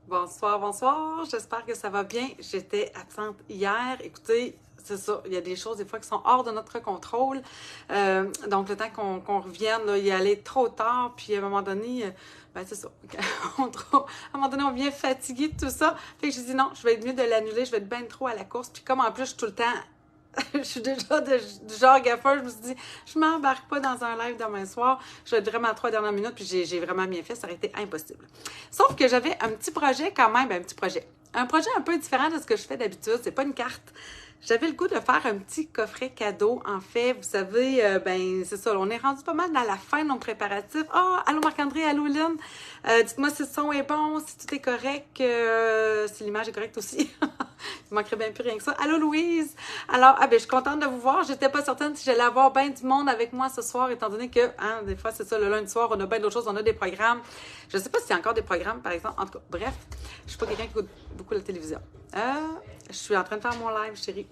Bonsoir, bonsoir. J'espère que ça va bien. J'étais absente hier. Écoutez, c'est ça. Il y a des choses des fois qui sont hors de notre contrôle. Donc, le temps qu'on revienne, là, il allait trop tard. Puis, à un moment donné, ben, c'est ça. À un moment donné, on vient fatigué de tout ça. Fait que j'ai dit non, je vais être mieux de l'annuler. Je vais être bien trop à la course. Puis, comme en plus, je suis tout le temps je suis déjà du genre gaffeur. Je me suis dit, je m'embarque pas dans un live demain soir. Je vais être vraiment à 3 dernières minutes, puis j'ai vraiment bien fait. Ça aurait été impossible. Sauf que j'avais un petit projet quand même, un petit projet. Un projet un peu différent de ce que je fais d'habitude. C'est pas une carte. J'avais le goût de faire un petit coffret cadeau. En fait, vous savez, ben c'est ça, on est rendu pas mal dans la fin de nos préparatifs. Ah, allô Marc-André, allô Lynn. Dites-moi si le son est bon, si tout est correct, si l'image est correcte aussi. Il manquerait bien plus rien que ça. Allô Louise. Alors, ben je suis contente de vous voir. J'étais pas certaine si j'allais avoir bien du monde avec moi ce soir, étant donné que, des fois c'est ça, le lundi soir, on a bien d'autres choses, on a des programmes. Je sais pas s'il y a encore des programmes, par exemple. En tout cas, bref, je suis pas quelqu'un qui écoute beaucoup la télévision. Je suis en train de faire mon live, chérie.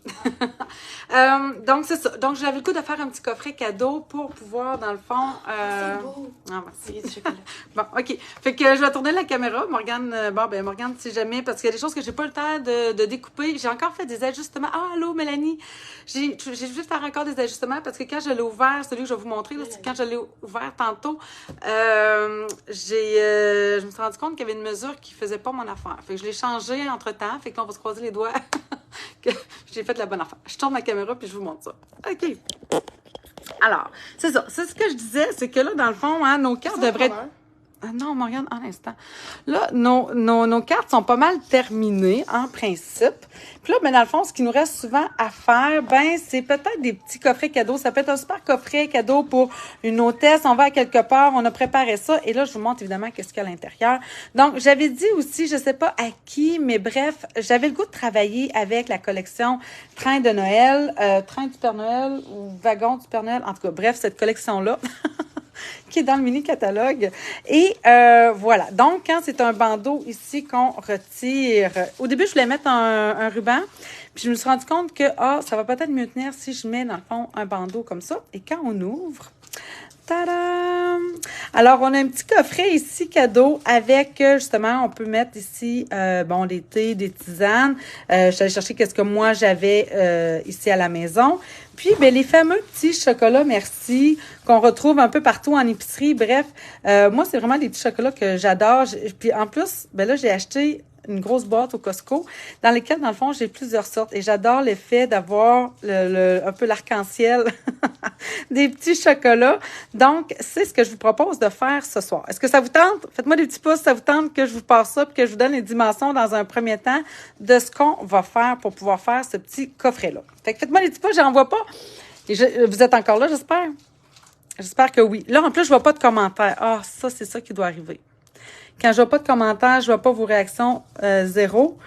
Donc, c'est ça. Donc, j'avais le coup de faire un petit coffret cadeau pour pouvoir, dans le fond... C'est beau. Ah, merci. Bon, OK. Fait que je vais tourner la caméra. Morgane, Morgane, si jamais, parce qu'il y a des choses que j'ai pas le temps de découper. J'ai encore fait des ajustements. Ah, allô, Mélanie. J'ai juste faire encore des ajustements parce que quand je l'ai ouvert, celui que je vais vous montrer, là, c'est quand je l'ai ouvert tantôt, je me suis rendu compte qu'il y avait une mesure qui faisait pas mon affaire. Fait que je l'ai changé entre-temps. Fait que là, on va se croiser les doigts que j'ai fait la bonne affaire. Je tourne ma caméra puis je vous montre ça. OK. Alors, c'est ça. C'est ce que je disais, c'est que là, dans le fond, hein, nos cartes devraient être... Ah non, Morgane, un instant. Là, nos cartes sont pas mal terminées, en principe. Puis là, ben, dans le fond, ce qui nous reste souvent à faire, ben, c'est peut-être des petits coffrets cadeaux. Ça peut être un super coffret cadeau pour une hôtesse. On va à quelque part, on a préparé ça. Et là, je vous montre évidemment qu'est-ce qu'il y a à l'intérieur. Donc, j'avais dit aussi, je sais pas à qui, mais bref, j'avais le goût de travailler avec la collection Train de Noël, Train du Père Noël ou Wagon du Père Noël. En tout cas, bref, cette collection-là. Qui est dans le mini-catalogue. Et voilà. Donc, quand c'est un bandeau ici qu'on retire... Au début, je voulais mettre un ruban. Puis, je me suis rendu compte que ça va peut-être mieux tenir si je mets, dans le fond, un bandeau comme ça. Et quand on ouvre... Tadam! Alors, on a un petit coffret ici, cadeau, avec, justement, on peut mettre ici, des thés, des tisanes. Je suis allée chercher qu'est-ce que moi, j'avais ici à la maison. Puis, ben, les fameux petits chocolats merci qu'on retrouve un peu partout en épicerie. Bref, moi, c'est vraiment des petits chocolats que j'adore. Puis, en plus, ben là, j'ai acheté une grosse boîte au Costco dans lesquelles, dans le fond, j'ai plusieurs sortes. Et j'adore l'effet d'avoir un peu l'arc-en-ciel des petits chocolats. Donc, c'est ce que je vous propose de faire ce soir. Est-ce que ça vous tente? Faites-moi des petits pouces, ça vous tente que je vous passe ça puis que je vous donne les dimensions dans un premier temps de ce qu'on va faire pour pouvoir faire ce petit coffret-là. Fait que faites-moi des petits pouces, j'en vois pas. Et vous êtes encore là, j'espère? J'espère que oui. Là, en plus, je vois pas de commentaires. Ah, ça, c'est ça qui doit arriver. Quand je vois pas de commentaires, je vois pas vos réactions zéro.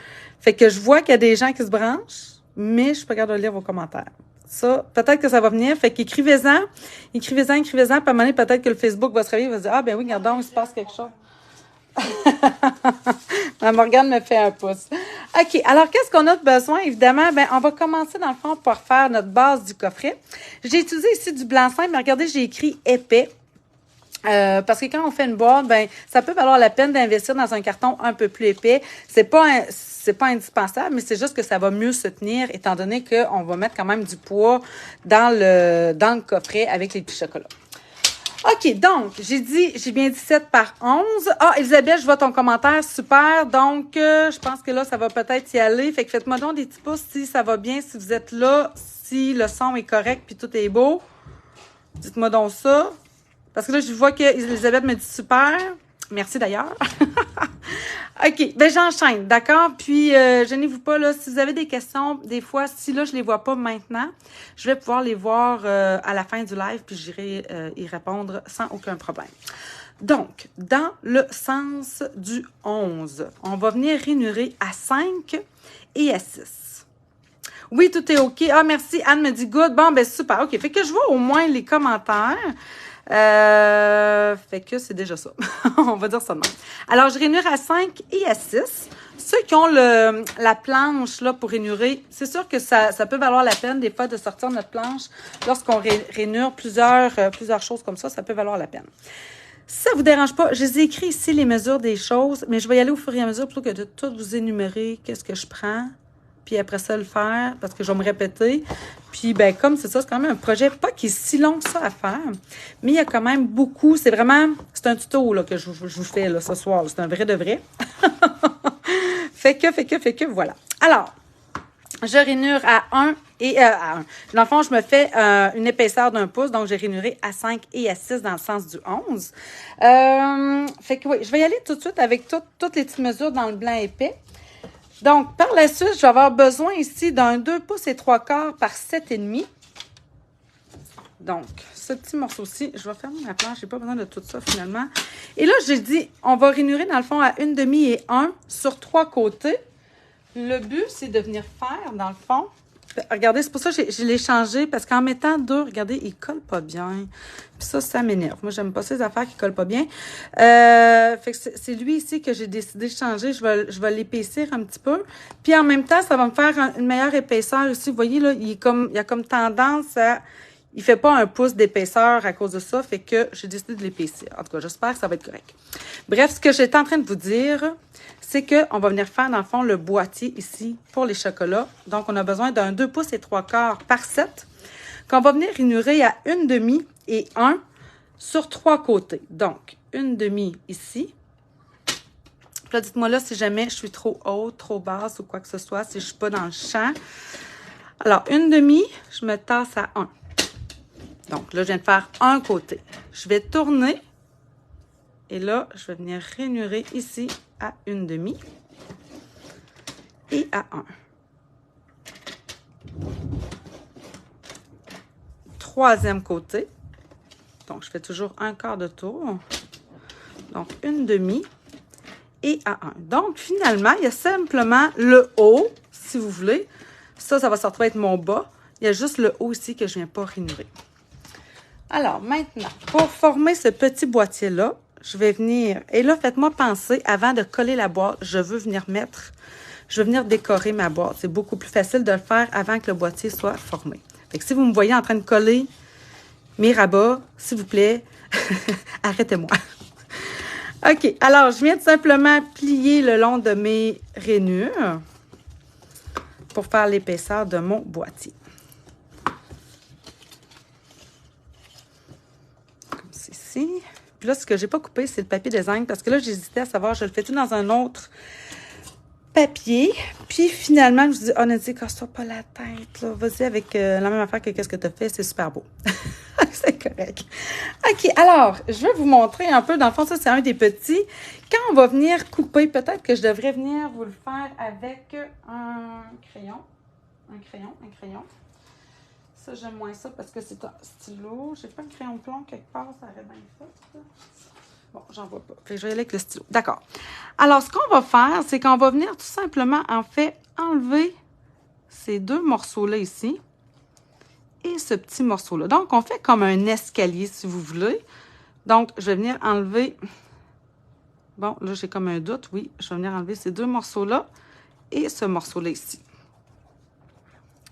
Fait que je vois qu'il y a des gens qui se branchent, mais je suis pas capable de lire vos commentaires. Ça, peut-être que ça va venir. Fait qu'écrivez-en. Puis à un moment donné, peut-être que le Facebook va se réveiller et va se dire, ah, ben oui, regardons, il se passe quelque chose. Morgane me fait un pouce. OK, alors qu'est-ce qu'on a de besoin? Évidemment, ben on va commencer dans le fond par faire notre base du coffret. J'ai utilisé ici du blanc simple, mais regardez, j'ai écrit épais. Parce que quand on fait une boîte, ben ça peut valoir la peine d'investir dans un carton un peu plus épais. C'est pas indispensable, mais c'est juste que ça va mieux se tenir étant donné qu'on va mettre quand même du poids dans le coffret avec les petits chocolats. OK, donc, j'ai bien dit 7 par 11. Ah, Elisabeth, je vois ton commentaire, super. Donc, je pense que là, ça va peut-être y aller. Fait que faites-moi donc des petits pouces si ça va bien, si vous êtes là, si le son est correct puis tout est beau. Dites-moi donc ça. Parce que là, je vois que Elisabeth me dit super. Merci d'ailleurs. OK, ben j'enchaîne, d'accord? Puis, gênez-vous pas, là, si vous avez des questions, des fois, si là, je les vois pas maintenant, je vais pouvoir les voir à la fin du live, puis j'irai y répondre sans aucun problème. Donc, dans le sens du 11, on va venir ranurer à 5 et à 6. Oui, tout est OK. Ah, merci. Anne me dit good. Bon, ben super. OK, fait que je vois au moins les commentaires. Fait que c'est déjà ça. On va dire ça de même. Alors, je rainure à 5 et à 6. Ceux qui ont la planche là pour rainurer, c'est sûr que ça peut valoir la peine des fois de sortir notre planche lorsqu'on rainure plusieurs choses comme ça peut valoir la peine. Si ça ne vous dérange pas, je les ai écrits ici, les mesures des choses, mais je vais y aller au fur et à mesure plutôt que de tout vous énumérer qu'est-ce que je prends, puis après ça le faire, parce que je vais me répéter. Puis, ben comme c'est ça, c'est quand même un projet, pas qui est si long que ça à faire, mais il y a quand même beaucoup, c'est un tuto là, que je vous fais là, ce soir, c'est un vrai de vrai. fait que, voilà. Alors, je rainure à 1 et à 1. Dans le fond, je me fais une épaisseur d'1 pouce, donc j'ai rainuré à 5 et à 6 dans le sens du 11. Fait que oui, je vais y aller tout de suite avec toutes les petites mesures dans le blanc épais. Donc, par la suite, je vais avoir besoin ici d'un 2 pouces et 3 quarts par 7,5. Donc, ce petit morceau-ci, je vais fermer ma planche, j'ai pas besoin de tout ça finalement. Et là, j'ai dit, on va rainurer dans le fond à 1,5 et 1 sur 3 côtés. Le but, c'est de venir faire, dans le fond, regardez, c'est pour ça que je l'ai changé, parce qu'en mettant 2, regardez, il colle pas bien. Puis ça m'énerve. Moi, j'aime pas ces affaires qui collent pas bien. Fait que c'est lui ici que j'ai décidé de changer. Je vais l'épaissir un petit peu. Puis en même temps, ça va me faire une meilleure épaisseur aussi. Vous voyez, là, il y a comme tendance à... Il fait pas 1 pouce d'épaisseur à cause de ça, fait que j'ai décidé de l'épaissir. En tout cas, j'espère que ça va être correct. Bref, ce que j'étais en train de vous dire, c'est qu'on va venir faire, dans le fond, le boîtier ici pour les chocolats. Donc, on a besoin d'un 2 pouces et 3 quarts par 7, qu'on va venir rainurer à 1,5 et 1 sur 3 côtés. Donc, 1,5 ici. Puis là, dites-moi là si jamais je suis trop haute, trop basse ou quoi que ce soit, si je ne suis pas dans le champ. Alors, 1,5, je me tasse à 1. Donc, là, je viens de faire un côté. Je vais tourner. Et là, je vais venir rainurer ici à 1,5 et à 1. Troisième côté. Donc, je fais toujours un quart de tour. Donc, 1,5 et à 1. Donc, finalement, il y a simplement le haut, si vous voulez. Ça va se retrouver être mon bas. Il y a juste le haut ici que je ne viens pas rainurer. Alors, maintenant, pour former ce petit boîtier-là, je vais venir... Et là, faites-moi penser, avant de coller la boîte, je veux venir décorer ma boîte. C'est beaucoup plus facile de le faire avant que le boîtier soit formé. Fait que si vous me voyez en train de coller mes rabats, s'il vous plaît, arrêtez-moi. OK, alors, je viens tout simplement plier le long de mes rainures pour faire l'épaisseur de mon boîtier. Ici. Puis là, ce que j'ai pas coupé, c'est le papier design parce que là, j'hésitais à savoir, je le fais tout dans un autre papier. Puis finalement, je me dis, Nadie, casse-toi pas la tête, là. Vas-y avec la même affaire que qu'est-ce que tu as fait, c'est super beau. C'est correct. OK, alors, je vais vous montrer un peu. Dans le fond, ça, c'est un des petits. Quand on va venir couper, peut-être que je devrais venir vous le faire avec un crayon. Un crayon. Ça, j'aime moins ça parce que c'est un stylo. J'ai pas un crayon de plomb quelque part, ça aurait bien fait. Bon, j'en vois pas. Fait que je vais y aller avec le stylo. D'accord. Alors, ce qu'on va faire, c'est qu'on va venir tout simplement, en fait, enlever ces 2 morceaux-là ici et ce petit morceau-là. Donc, on fait comme un escalier, si vous voulez. Donc, je vais venir enlever... Bon, là, j'ai comme un doute. Oui, je vais venir enlever ces 2 morceaux-là et ce morceau-là ici.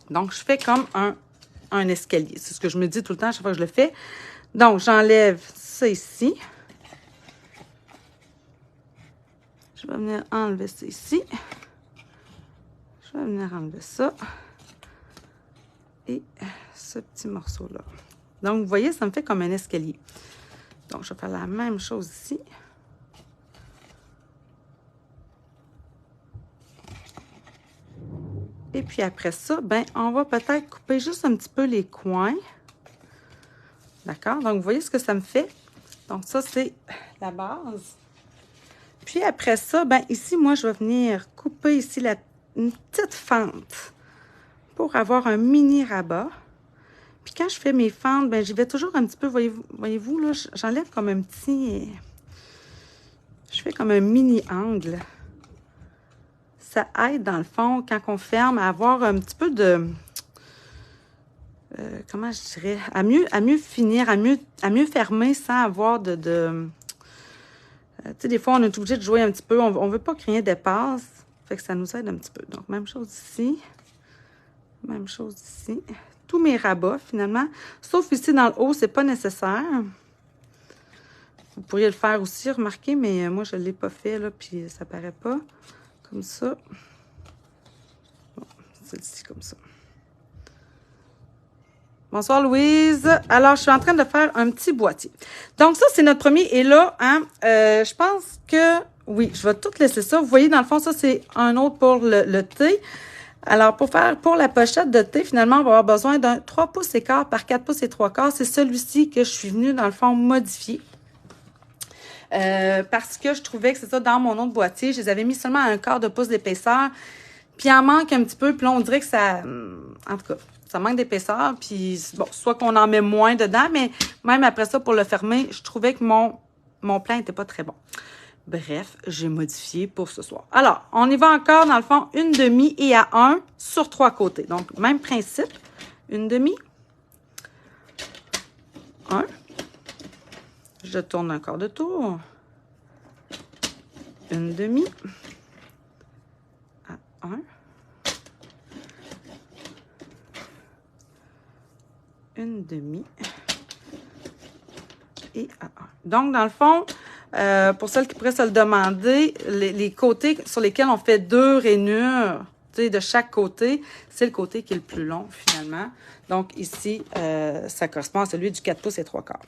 Donc, je fais comme un escalier. C'est ce que je me dis tout le temps à chaque fois que je le fais. Donc, j'enlève ça ici. Je vais venir enlever ça ici. Je vais venir enlever ça. Et ce petit morceau-là. Donc, vous voyez, ça me fait comme un escalier. Donc, je vais faire la même chose ici. Et puis après ça, ben, on va peut-être couper juste un petit peu les coins. D'accord? Donc, vous voyez ce que ça me fait? Donc, ça, c'est la base. Puis après ça, ben, ici, moi, je vais venir couper ici une petite fente pour avoir un mini rabat. Puis quand je fais mes fentes, ben, j'y vais toujours un petit peu, voyez-vous, là, j'enlève comme un petit... Je fais comme un mini angle. Ça aide, dans le fond, quand on ferme, à avoir un petit peu de... comment je dirais? À mieux finir, à mieux fermer sans avoir de tu sais, des fois, on est obligé de jouer un petit peu. On ne veut pas que rien dépasse. Fait que ça nous aide un petit peu. Donc, même chose ici. Même chose ici. Tous mes rabats, finalement. Sauf ici, dans le haut, c'est pas nécessaire. Vous pourriez le faire aussi, remarquez, mais moi, je ne l'ai pas fait, là, puis ça paraît pas. Comme ça. Bon, celle-ci, comme ça. Bonsoir, Louise. Alors, je suis en train de faire un petit boîtier. Donc, ça, c'est notre premier. Et là, hein, je pense que, oui, je vais tout laisser ça. Vous voyez, dans le fond, ça, c'est un autre pour le thé. Alors, pour la pochette de thé, finalement, on va avoir besoin d'un 3 pouces et quart par 4 pouces et 3 quarts. C'est celui-ci que je suis venue, dans le fond, modifier. Parce que je trouvais que c'est ça, dans mon autre boîtier, je les avais mis seulement à un quart de pouce d'épaisseur. Puis, il en manque un petit peu. Puis là, on dirait que ça... En tout cas, ça manque d'épaisseur. Puis, bon, soit qu'on en met moins dedans, mais même après ça, pour le fermer, je trouvais que mon plan n'était pas très bon. Bref, j'ai modifié pour ce soir. Alors, on y va encore, dans le fond, une demi et à 1 sur 3 côtés. Donc, même principe. Une demi. 1. Je tourne un quart de tour. Une demi. À 1. Une demi. Et à 1. Donc, dans le fond, pour celles qui pourraient se le demander, les côtés sur lesquels on fait 2 rainures, tu sais, de chaque côté, c'est le côté qui est le plus long, finalement. Donc, ici, ça correspond à celui du 4 pouces et 3 quarts.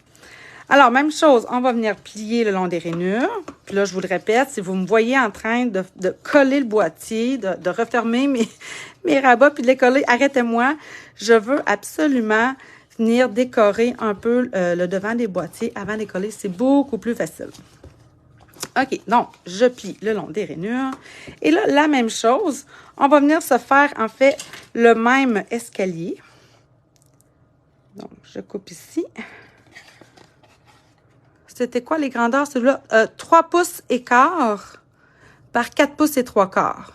Alors, même chose, on va venir plier le long des rainures. Puis là, je vous le répète, si vous me voyez en train de coller le boîtier, de refermer mes rabats puis de les coller, arrêtez-moi. Je veux absolument venir décorer un peu le devant des boîtiers avant de les coller. C'est beaucoup plus facile. OK, donc, je plie le long des rainures. Et là, la même chose, on va venir se faire, en fait, le même escalier. Donc, je coupe ici. C'était quoi les grandeurs, celui-là? 3 pouces et quart par 4 pouces et 3 quarts.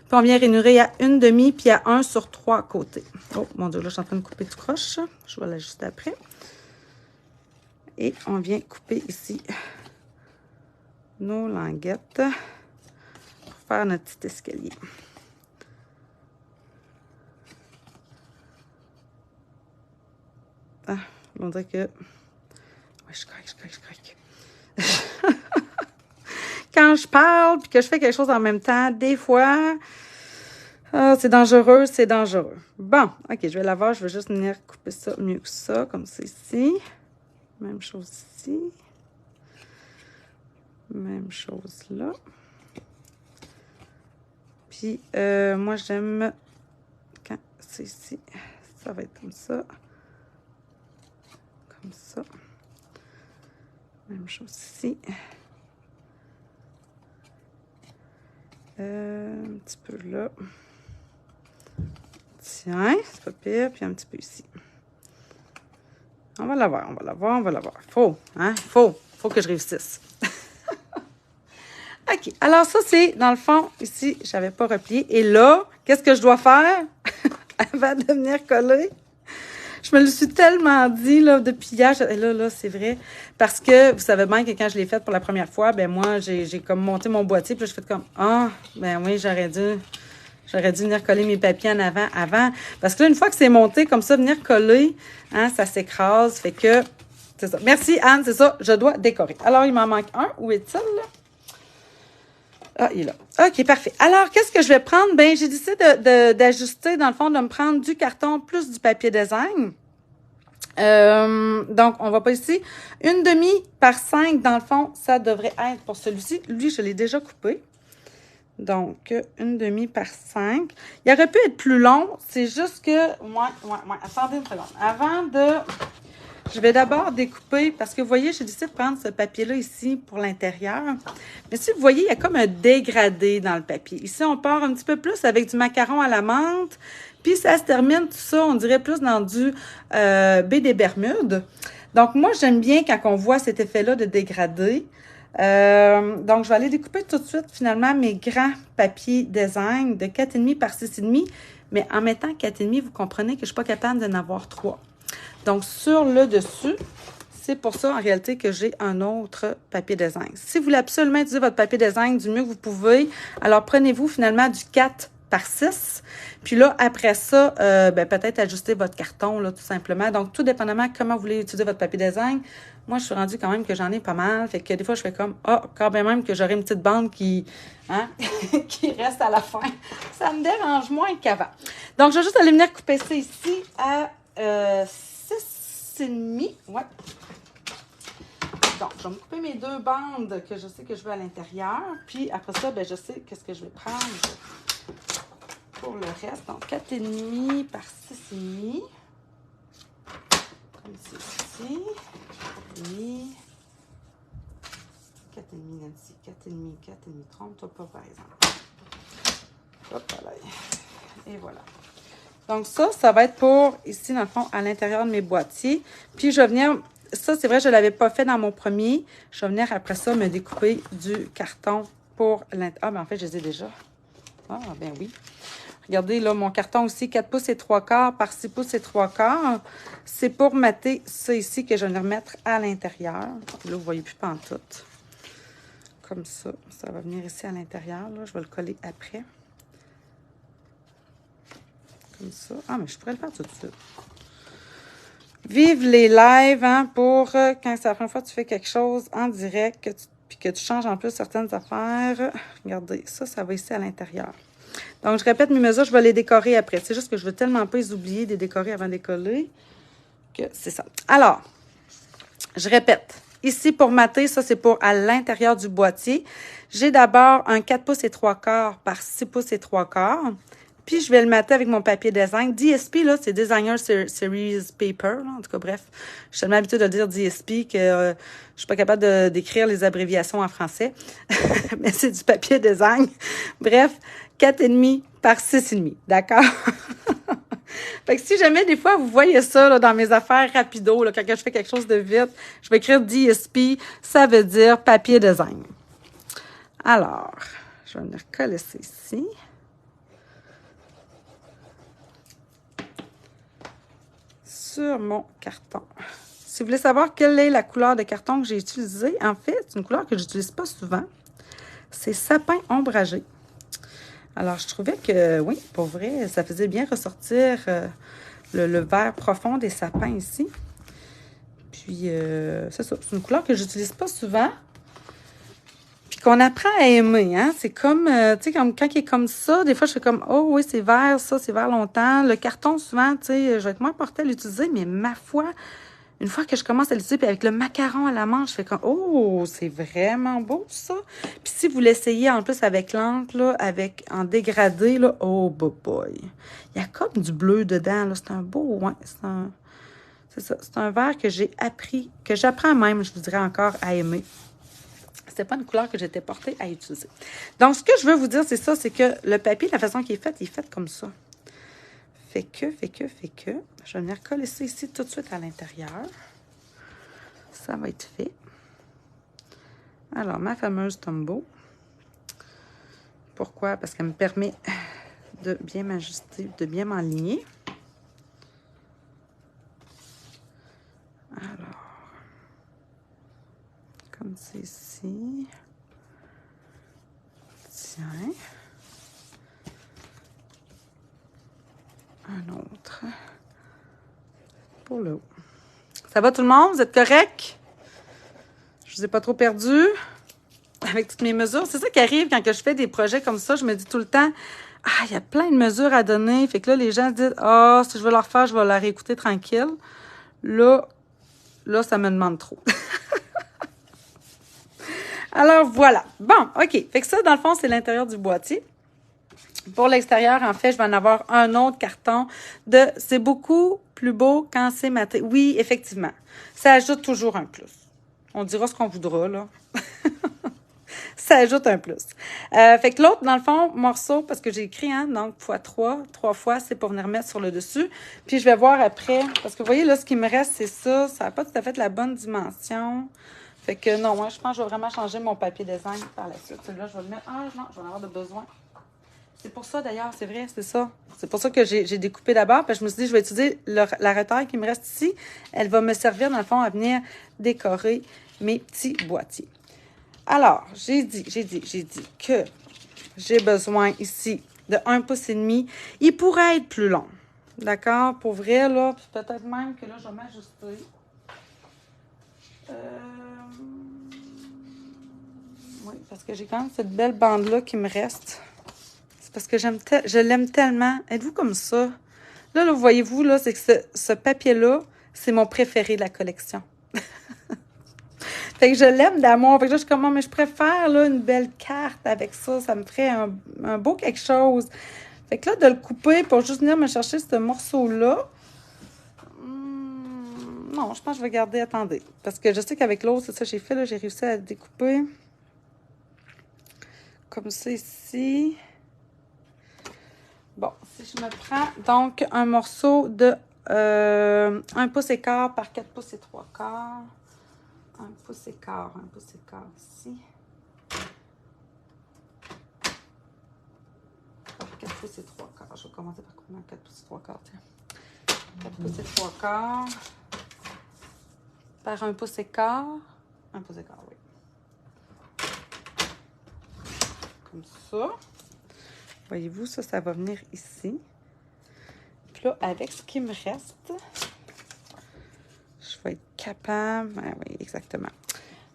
Puis on vient rainurer à une demi, puis à 1 sur 3 côtés. Oh, mon Dieu, là, je suis en train de couper tout croche. Je vais l'ajuster après. Et on vient couper ici nos languettes pour faire notre petit escalier. Ah, on dirait que... Ouais, je craque. Quand je parle puis que je fais quelque chose en même temps, des fois, c'est dangereux, c'est dangereux. Bon, OK, je vais l'avoir. Je vais juste venir couper ça mieux que ça, comme ça ici. Même chose ici. Même chose là. Puis, moi, j'aime quand c'est ici. Ça va être comme ça. Comme ça. Même chose ici. Un petit peu là. Tiens, c'est pas pire. Puis un petit peu ici. On va l'avoir. Faut que je réussisse. OK. Alors, ça, c'est, dans le fond, ici, je n'avais pas replié. Et là, qu'est-ce que je dois faire avant de venir coller? Je me le suis tellement dit, là, depuis hier. Là, c'est vrai. Parce que, vous savez bien que quand je l'ai faite pour la première fois, ben moi, j'ai comme monté mon boîtier. Puis là, je fais comme, ben oui, j'aurais dû venir coller mes papiers en avant. Parce que là, une fois que c'est monté, comme ça, venir coller, hein, ça s'écrase. Fait que, c'est ça. Merci, Anne, c'est ça. Je dois décorer. Alors, il m'en manque un. Où est-il, là? Ah, il est là. OK, parfait. Alors, qu'est-ce que je vais prendre? Ben, j'ai décidé d'ajuster, dans le fond, de me prendre du carton plus du papier design. Donc, on va pas ici. Une demi par 5, dans le fond, ça devrait être pour celui-ci. Lui, je l'ai déjà coupé. Donc, une demi par 5. Il aurait pu être plus long. C'est juste que... Ouais. Attendez une seconde. Avant de... Je vais d'abord découper, parce que vous voyez, j'ai décidé de prendre ce papier-là ici pour l'intérieur. Mais si vous voyez, il y a comme un dégradé dans le papier. Ici, on part un petit peu plus avec du macaron à la menthe. Puis ça se termine, tout ça, on dirait plus dans du baie des Bermudes. Donc, moi, j'aime bien quand on voit cet effet-là de dégradé. Donc, je vais aller découper tout de suite, finalement, mes grands papiers design de 4,5 par 6,5. Mais en mettant 4,5, vous comprenez que je ne suis pas capable d'en avoir 3. Donc, sur le dessus, c'est pour ça, en réalité, que j'ai un autre papier design. Si vous voulez absolument utiliser votre papier design du mieux que vous pouvez, alors prenez-vous finalement du 4 par 6. Puis là, après ça, peut-être ajuster votre carton, là, tout simplement. Donc, tout dépendamment comment vous voulez utiliser votre papier design. Moi, je suis rendue quand même que j'en ai pas mal. Fait que des fois, je fais comme, quand même que j'aurai une petite bande qui reste à la fin. Ça me dérange moins qu'avant. Donc, je vais juste aller venir couper ça ici à 6,5. Ouais. Donc, je vais me couper mes 2 bandes que je sais que je veux à l'intérieur. Puis après ça, je sais qu'est-ce que je vais prendre pour le reste. Donc, 4,5 par 6,5. Comme ceci. 4,5. 4,5, Nancy. 4,5, 4,5. Trompe-toi pas, par exemple. Hop là. Et voilà. Donc, ça va être pour, ici, dans le fond, à l'intérieur de mes boîtiers. Puis, je vais venir... Ça, c'est vrai, je ne l'avais pas fait dans mon premier. Je vais venir, après ça, me découper du carton pour l'intérieur. Ah, en fait, je les ai déjà. Ah, ben oui. Regardez, là, mon carton aussi, 4 pouces et 3/4 par 6 pouces et 3/4. C'est pour mater ça ici que je vais remettre à l'intérieur. Là, vous ne voyez plus pantoute. Comme ça. Ça va venir ici à l'intérieur. Je vais le coller après. Comme ça. Ah, mais je pourrais le faire tout de suite. Vive les lives, hein, pour quand c'est la première fois que tu fais quelque chose en direct, puis que tu changes en plus certaines affaires. Regardez, ça va ici à l'intérieur. Donc, je répète mes mesures, je vais les décorer après. C'est juste que je veux tellement pas les oublier de les décorer avant de les coller que c'est ça. Alors, je répète. Ici, pour mater, ça, c'est pour à l'intérieur du boîtier. J'ai d'abord un 4 pouces et 3/4 par 6 pouces et 3/4. Puis, je vais le mater avec mon papier design. DSP, là, c'est Designer Series Paper. Là. En tout cas, bref, je suis tellement habituée de dire DSP que je suis pas capable d'écrire les abréviations en français. Mais c'est du papier design. Bref, 4,5 par 6,5. D'accord? Fait que si jamais, des fois, vous voyez ça là, dans mes affaires rapido, là, quand je fais quelque chose de vite, je vais écrire DSP. Ça veut dire papier design. Alors, je vais venir coller ça ici. Sur mon carton. Si vous voulez savoir quelle est la couleur de carton que j'ai utilisée, en fait, c'est une couleur que je n'utilise pas souvent. C'est sapin ombragé. Alors, je trouvais que, oui, pour vrai, ça faisait bien ressortir le vert profond des sapins ici. Puis, c'est ça. C'est une couleur que je n'utilise pas souvent. Puis qu'on apprend à aimer, hein. C'est comme, tu sais, comme quand il est comme ça, des fois, je fais comme, oh oui, c'est vert, ça, c'est vert longtemps. Le carton, souvent, tu sais, je vais être moins portée à l'utiliser, mais ma foi, une fois que je commence à l'utiliser, puis avec le macaron à la manche, je fais comme, oh, c'est vraiment beau, ça. Puis si vous l'essayez en plus avec l'encre, là, en dégradé, là, oh, boy. Il y a comme du bleu dedans, là. C'est un beau, ouais, c'est ça. C'est un vert que j'ai appris, que j'apprends même, je vous dirais encore, à aimer. C'était pas une couleur que j'étais portée à utiliser. Donc, ce que je veux vous dire, c'est ça, c'est que le papier, la façon qu'il est fait, il est fait comme ça. Fait que, je vais venir coller ça ici tout de suite à l'intérieur. Ça va être fait. Alors, ma fameuse Tombow. Pourquoi? Parce qu'elle me permet de bien m'ajuster, de bien m'aligner. Alors, comme c'est ici. Tiens. Un autre. Pour le haut. Ça va tout le monde? Vous êtes correct? Je vous ai pas trop perdu avec toutes mes mesures. C'est ça qui arrive quand je fais des projets comme ça. Je me dis tout le temps, il y a plein de mesures à donner. Fait que là, les gens disent, si je veux leur faire, je vais la réécouter tranquille. Là, ça me demande trop. Alors, voilà. Bon, OK. Fait que ça, dans le fond, c'est l'intérieur du boîtier. Pour l'extérieur, en fait, je vais en avoir un autre carton de... C'est beaucoup plus beau quand c'est maté. Oui, effectivement. Ça ajoute toujours un plus. On dira ce qu'on voudra, là. Ça ajoute un plus. Fait que l'autre, dans le fond, morceau, parce que j'ai écrit, hein, donc x3, 3 fois, c'est pour venir mettre sur le dessus. Puis je vais voir après, parce que vous voyez, là, ce qui me reste, c'est ça. Ça n'a pas tout à fait la bonne dimension. Fait que non, moi, je pense que je vais vraiment changer mon papier design par la suite. Celui-là, je vais le mettre... non, je vais en avoir de besoin. C'est pour ça, d'ailleurs, c'est vrai, c'est ça. C'est pour ça que j'ai découpé d'abord, parce que je me suis dit, je vais utiliser la retaille qui me reste ici. Elle va me servir, dans le fond, à venir décorer mes petits boîtiers. Alors, j'ai dit que j'ai besoin ici de 1,5 pouce. Il pourrait être plus long. D'accord? Pour vrai, là, peut-être même que là, je vais m'ajuster. Oui, parce que j'ai quand même cette belle bande-là qui me reste. C'est parce que je l'aime tellement. Êtes-vous comme ça? Là, voyez-vous, là, c'est que ce papier-là, c'est mon préféré de la collection. Fait que je l'aime d'amour. Fait que là, je suis comme, mais je préfère là, une belle carte avec ça. Ça me ferait un beau quelque chose. Fait que là, de le couper pour juste venir me chercher ce morceau-là. Non, je pense que je vais garder. Attendez. Parce que je sais qu'avec l'autre, c'est ça que j'ai fait. Là, j'ai réussi à le découper. Comme ça ici. Bon, si je me prends donc un morceau de 1 pouce et quart par 4 pouces et 3 quarts. 1 pouce et quart ici. Par 4 pouces et 3 quarts. Je vais commencer par combien? 4 pouces et 3 quarts, tiens. 4 pouces et 3 quarts. Par 1 pouce et quart. 1 pouce et quart, oui. Comme ça. Voyez-vous, ça va venir ici. Puis là, avec ce qui me reste, je vais être capable... oui, exactement.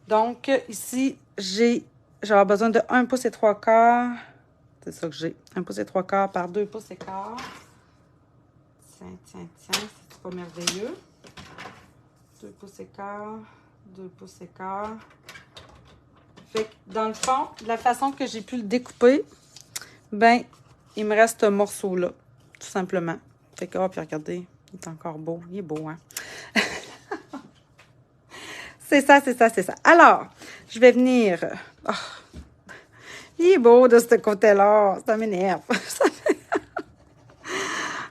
Donc, ici, j'aurai besoin de 1 pouce et 3 quarts. C'est ça que j'ai. 1 pouce et 3 quarts par 2 pouces et quart. Tiens, c'est pas merveilleux. 2 pouces et quart, 2 pouces et quart. Fait que, dans le fond, de la façon que j'ai pu le découper, ben, il me reste un morceau-là, tout simplement. Fait que, oh, puis regardez, il est encore beau. Il est beau, hein? C'est ça. Alors, je vais venir... Oh, il est beau de ce côté-là. Ça m'énerve.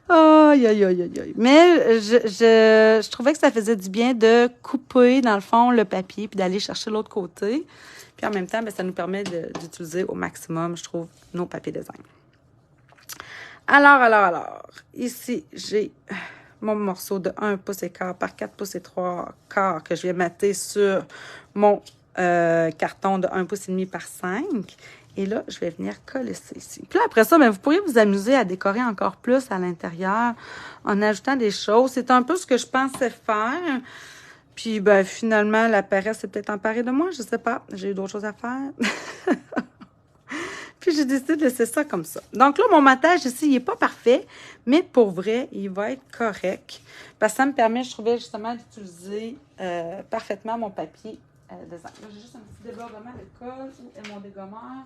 Aïe. Mais je trouvais que ça faisait du bien de couper, dans le fond, le papier puis d'aller chercher l'autre côté. Puis en même temps, bien, ça nous permet d'utiliser au maximum, je trouve, nos papiers design. Alors. Ici, j'ai mon morceau de 1 pouce et quart par 4 pouces et 3 quarts que je vais mettre sur mon carton de 1 pouce et demi par 5. Et là, je vais venir coller ça ici. Puis là, après ça, bien, vous pourriez vous amuser à décorer encore plus à l'intérieur en ajoutant des choses. C'est un peu ce que je pensais faire. Puis, ben, finalement, la paresse s'est peut-être emparée de moi. Je sais pas. J'ai eu d'autres choses à faire. Puis, j'ai décidé de laisser ça comme ça. Donc là, mon montage ici, il n'est pas parfait. Mais pour vrai, il va être correct. Parce que ça me permet, je trouvais, justement, d'utiliser parfaitement mon papier design. Là, j'ai juste un petit débordement de colle. Où est mon dégommeur?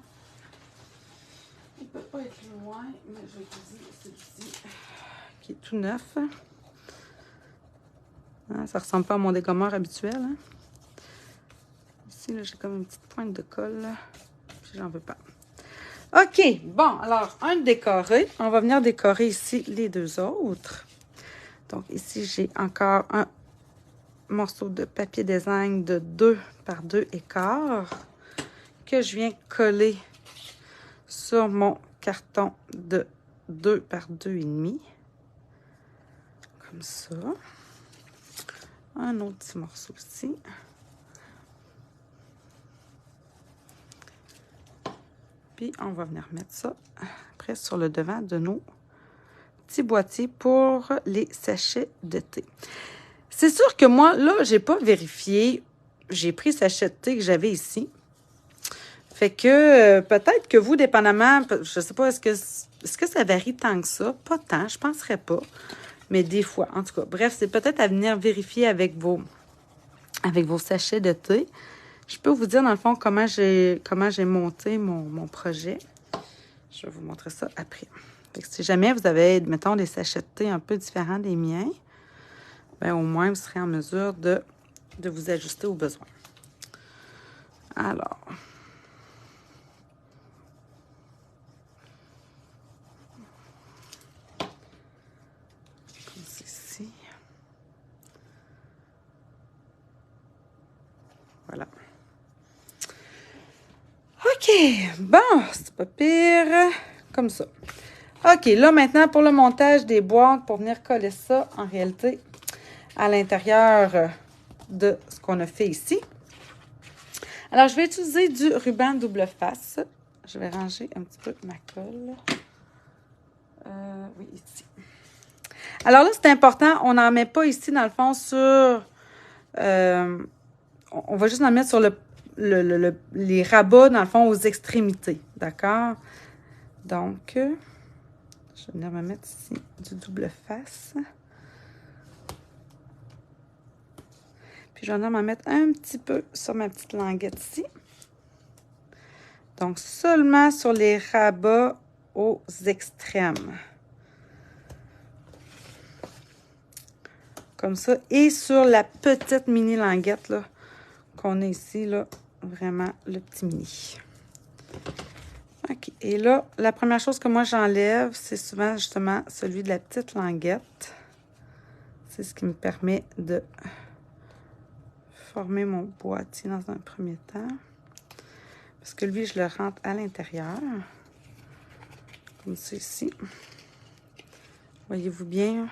Il ne peut pas être loin, mais je vais utiliser celui-ci qui est tout neuf. Hein, ça ne ressemble pas à mon dégommeur habituel. Hein. Ici, j'ai comme une petite pointe de colle. Puis j'en veux pas. OK, bon, alors, un décoré. On va venir décorer ici les deux autres. Donc, ici, j'ai encore un morceau de papier design de 2 par 2 et quart que je viens coller sur mon carton de 2 par 2,5. Comme ça. Un autre petit morceau ici. Puis, on va venir mettre ça après sur le devant de nos petits boîtiers pour les sachets de thé. C'est sûr que moi, là, j'ai pas vérifié. J'ai pris le sachet de thé que j'avais ici. Fait que peut-être que vous, dépendamment, je sais pas, est-ce que ça varie tant que ça? Pas tant, je penserais pas. Mais des fois, en tout cas. Bref, c'est peut-être à venir vérifier avec vos sachets de thé. Je peux vous dire, dans le fond, comment j'ai monté mon projet. Je vais vous montrer ça après. Fait que si jamais vous avez, mettons, des sachets de thé un peu différents des miens, bien, au moins, vous serez en mesure de vous ajuster aux besoins. Alors... ici. Voilà. OK. Bon, c'est pas pire. Comme ça. OK, là, maintenant, pour le montage des boîtes, pour venir coller ça, en réalité, à l'intérieur de ce qu'on a fait ici. Alors, je vais utiliser du ruban double face. Je vais ranger un petit peu ma colle. Oui, ici. Alors là, c'est important, on n'en met pas ici, dans le fond, sur... on va juste en mettre sur les rabats, dans le fond, aux extrémités. D'accord? Donc, je vais venir me mettre ici du double face. Puis, je vais venir m'en mettre un petit peu sur ma petite languette ici. Donc, seulement sur les rabats aux extrêmes. Comme ça. Et sur la petite mini languette, là, qu'on a ici, là, vraiment le petit mini. OK. Et là, la première chose que moi j'enlève, c'est souvent justement celui de la petite languette. C'est ce qui me permet de former mon boîtier dans un premier temps. Parce que lui, je le rentre à l'intérieur. Comme ça ici. Voyez-vous bien?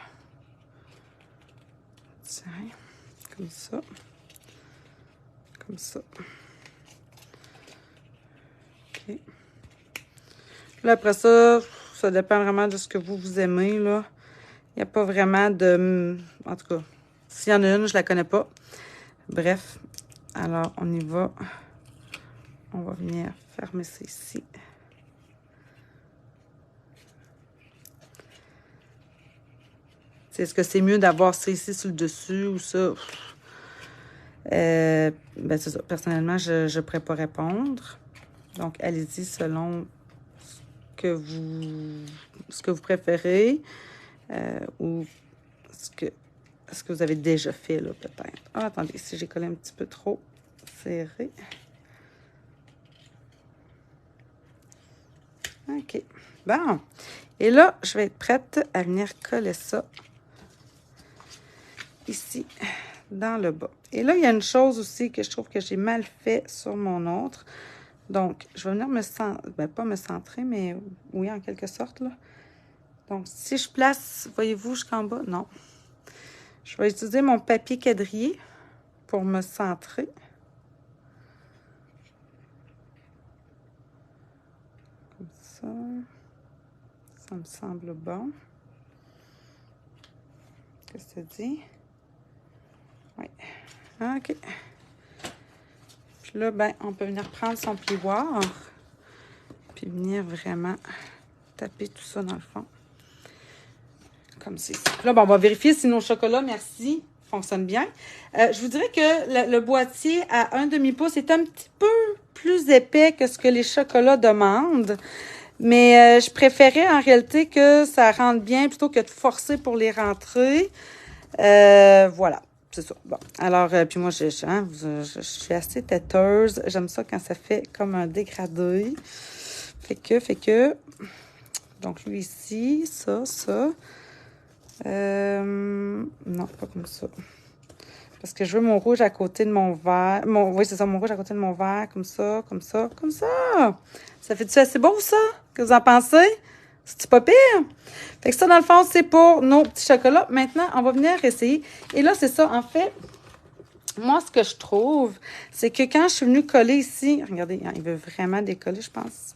Tiens, comme ça. Comme ça. OK. Là, après ça, ça dépend vraiment de ce que vous aimez, là. Il n'y a pas vraiment de... En tout cas, s'il y en a une, je la connais pas. Bref, alors, on y va. On va venir fermer ça ici. Est-ce que c'est mieux d'avoir ça ici sur le dessus ou ça? Ben, c'est ça. Personnellement, je ne pourrais pas répondre. Donc, allez-y selon ce que vous préférez ou ce que vous avez déjà fait, là, peut-être. Ah, attendez, si j'ai collé un petit peu trop serré. OK. Bon. Et là, je vais être prête à venir coller ça ici, dans le bas. Et là, il y a une chose aussi que je trouve que j'ai mal fait sur mon autre. Donc, je vais venir me centrer, ben, pas me centrer, mais oui, en quelque sorte, là. Donc, si je place, voyez-vous, jusqu'en bas, non. Je vais utiliser mon papier quadrillé pour me centrer. Comme ça. Ça me semble bon. Qu'est-ce que ça dit? Oui. OK. Puis là, ben, on peut venir prendre son plioir. Puis venir vraiment taper tout ça dans le fond. Comme c'est. Là, bon, on va vérifier si nos chocolats, merci, fonctionnent bien. Je vous dirais que le boîtier à 1/2 pouce est un petit peu plus épais que ce que les chocolats demandent. Mais je préférais en réalité que ça rentre bien plutôt que de forcer pour les rentrer. Voilà, c'est ça. Bon, alors, puis moi, je suis assez têteuse. J'aime ça quand ça fait comme un dégradé. Fait que... Donc, lui ici, ça. Non, pas comme ça. Parce que je veux mon rouge à côté de mon vert. Oui, c'est ça, mon rouge à côté de mon vert, comme ça. Ça fait-tu assez beau, ça? Que vous en pensez? C'est-tu pas pire? Fait que ça, dans le fond, c'est pour nos petits chocolats. Maintenant, on va venir essayer. Et là, c'est ça, en fait, moi, ce que je trouve, c'est que quand je suis venue coller ici, regardez, il veut vraiment décoller, je pense.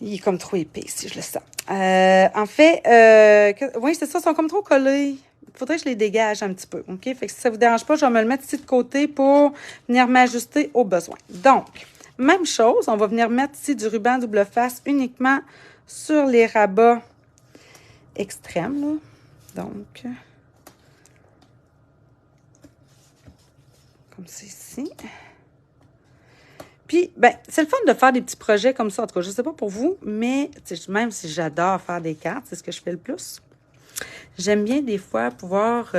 Il est comme trop épais ici, je le sens. En fait, oui, c'est ça, ils sont comme trop collés. Il faudrait que je les dégage un petit peu, OK? Fait que si ça vous dérange pas, je vais me le mettre ici de côté pour venir m'ajuster aux besoins. Donc, même chose, on va venir mettre ici du ruban double face uniquement sur les rabats extrêmes, là. Donc, comme c'est ici. Puis, ben, c'est le fun de faire des petits projets comme ça. En tout cas, je ne sais pas pour vous, mais même si j'adore faire des cartes, c'est ce que je fais le plus. J'aime bien des fois pouvoir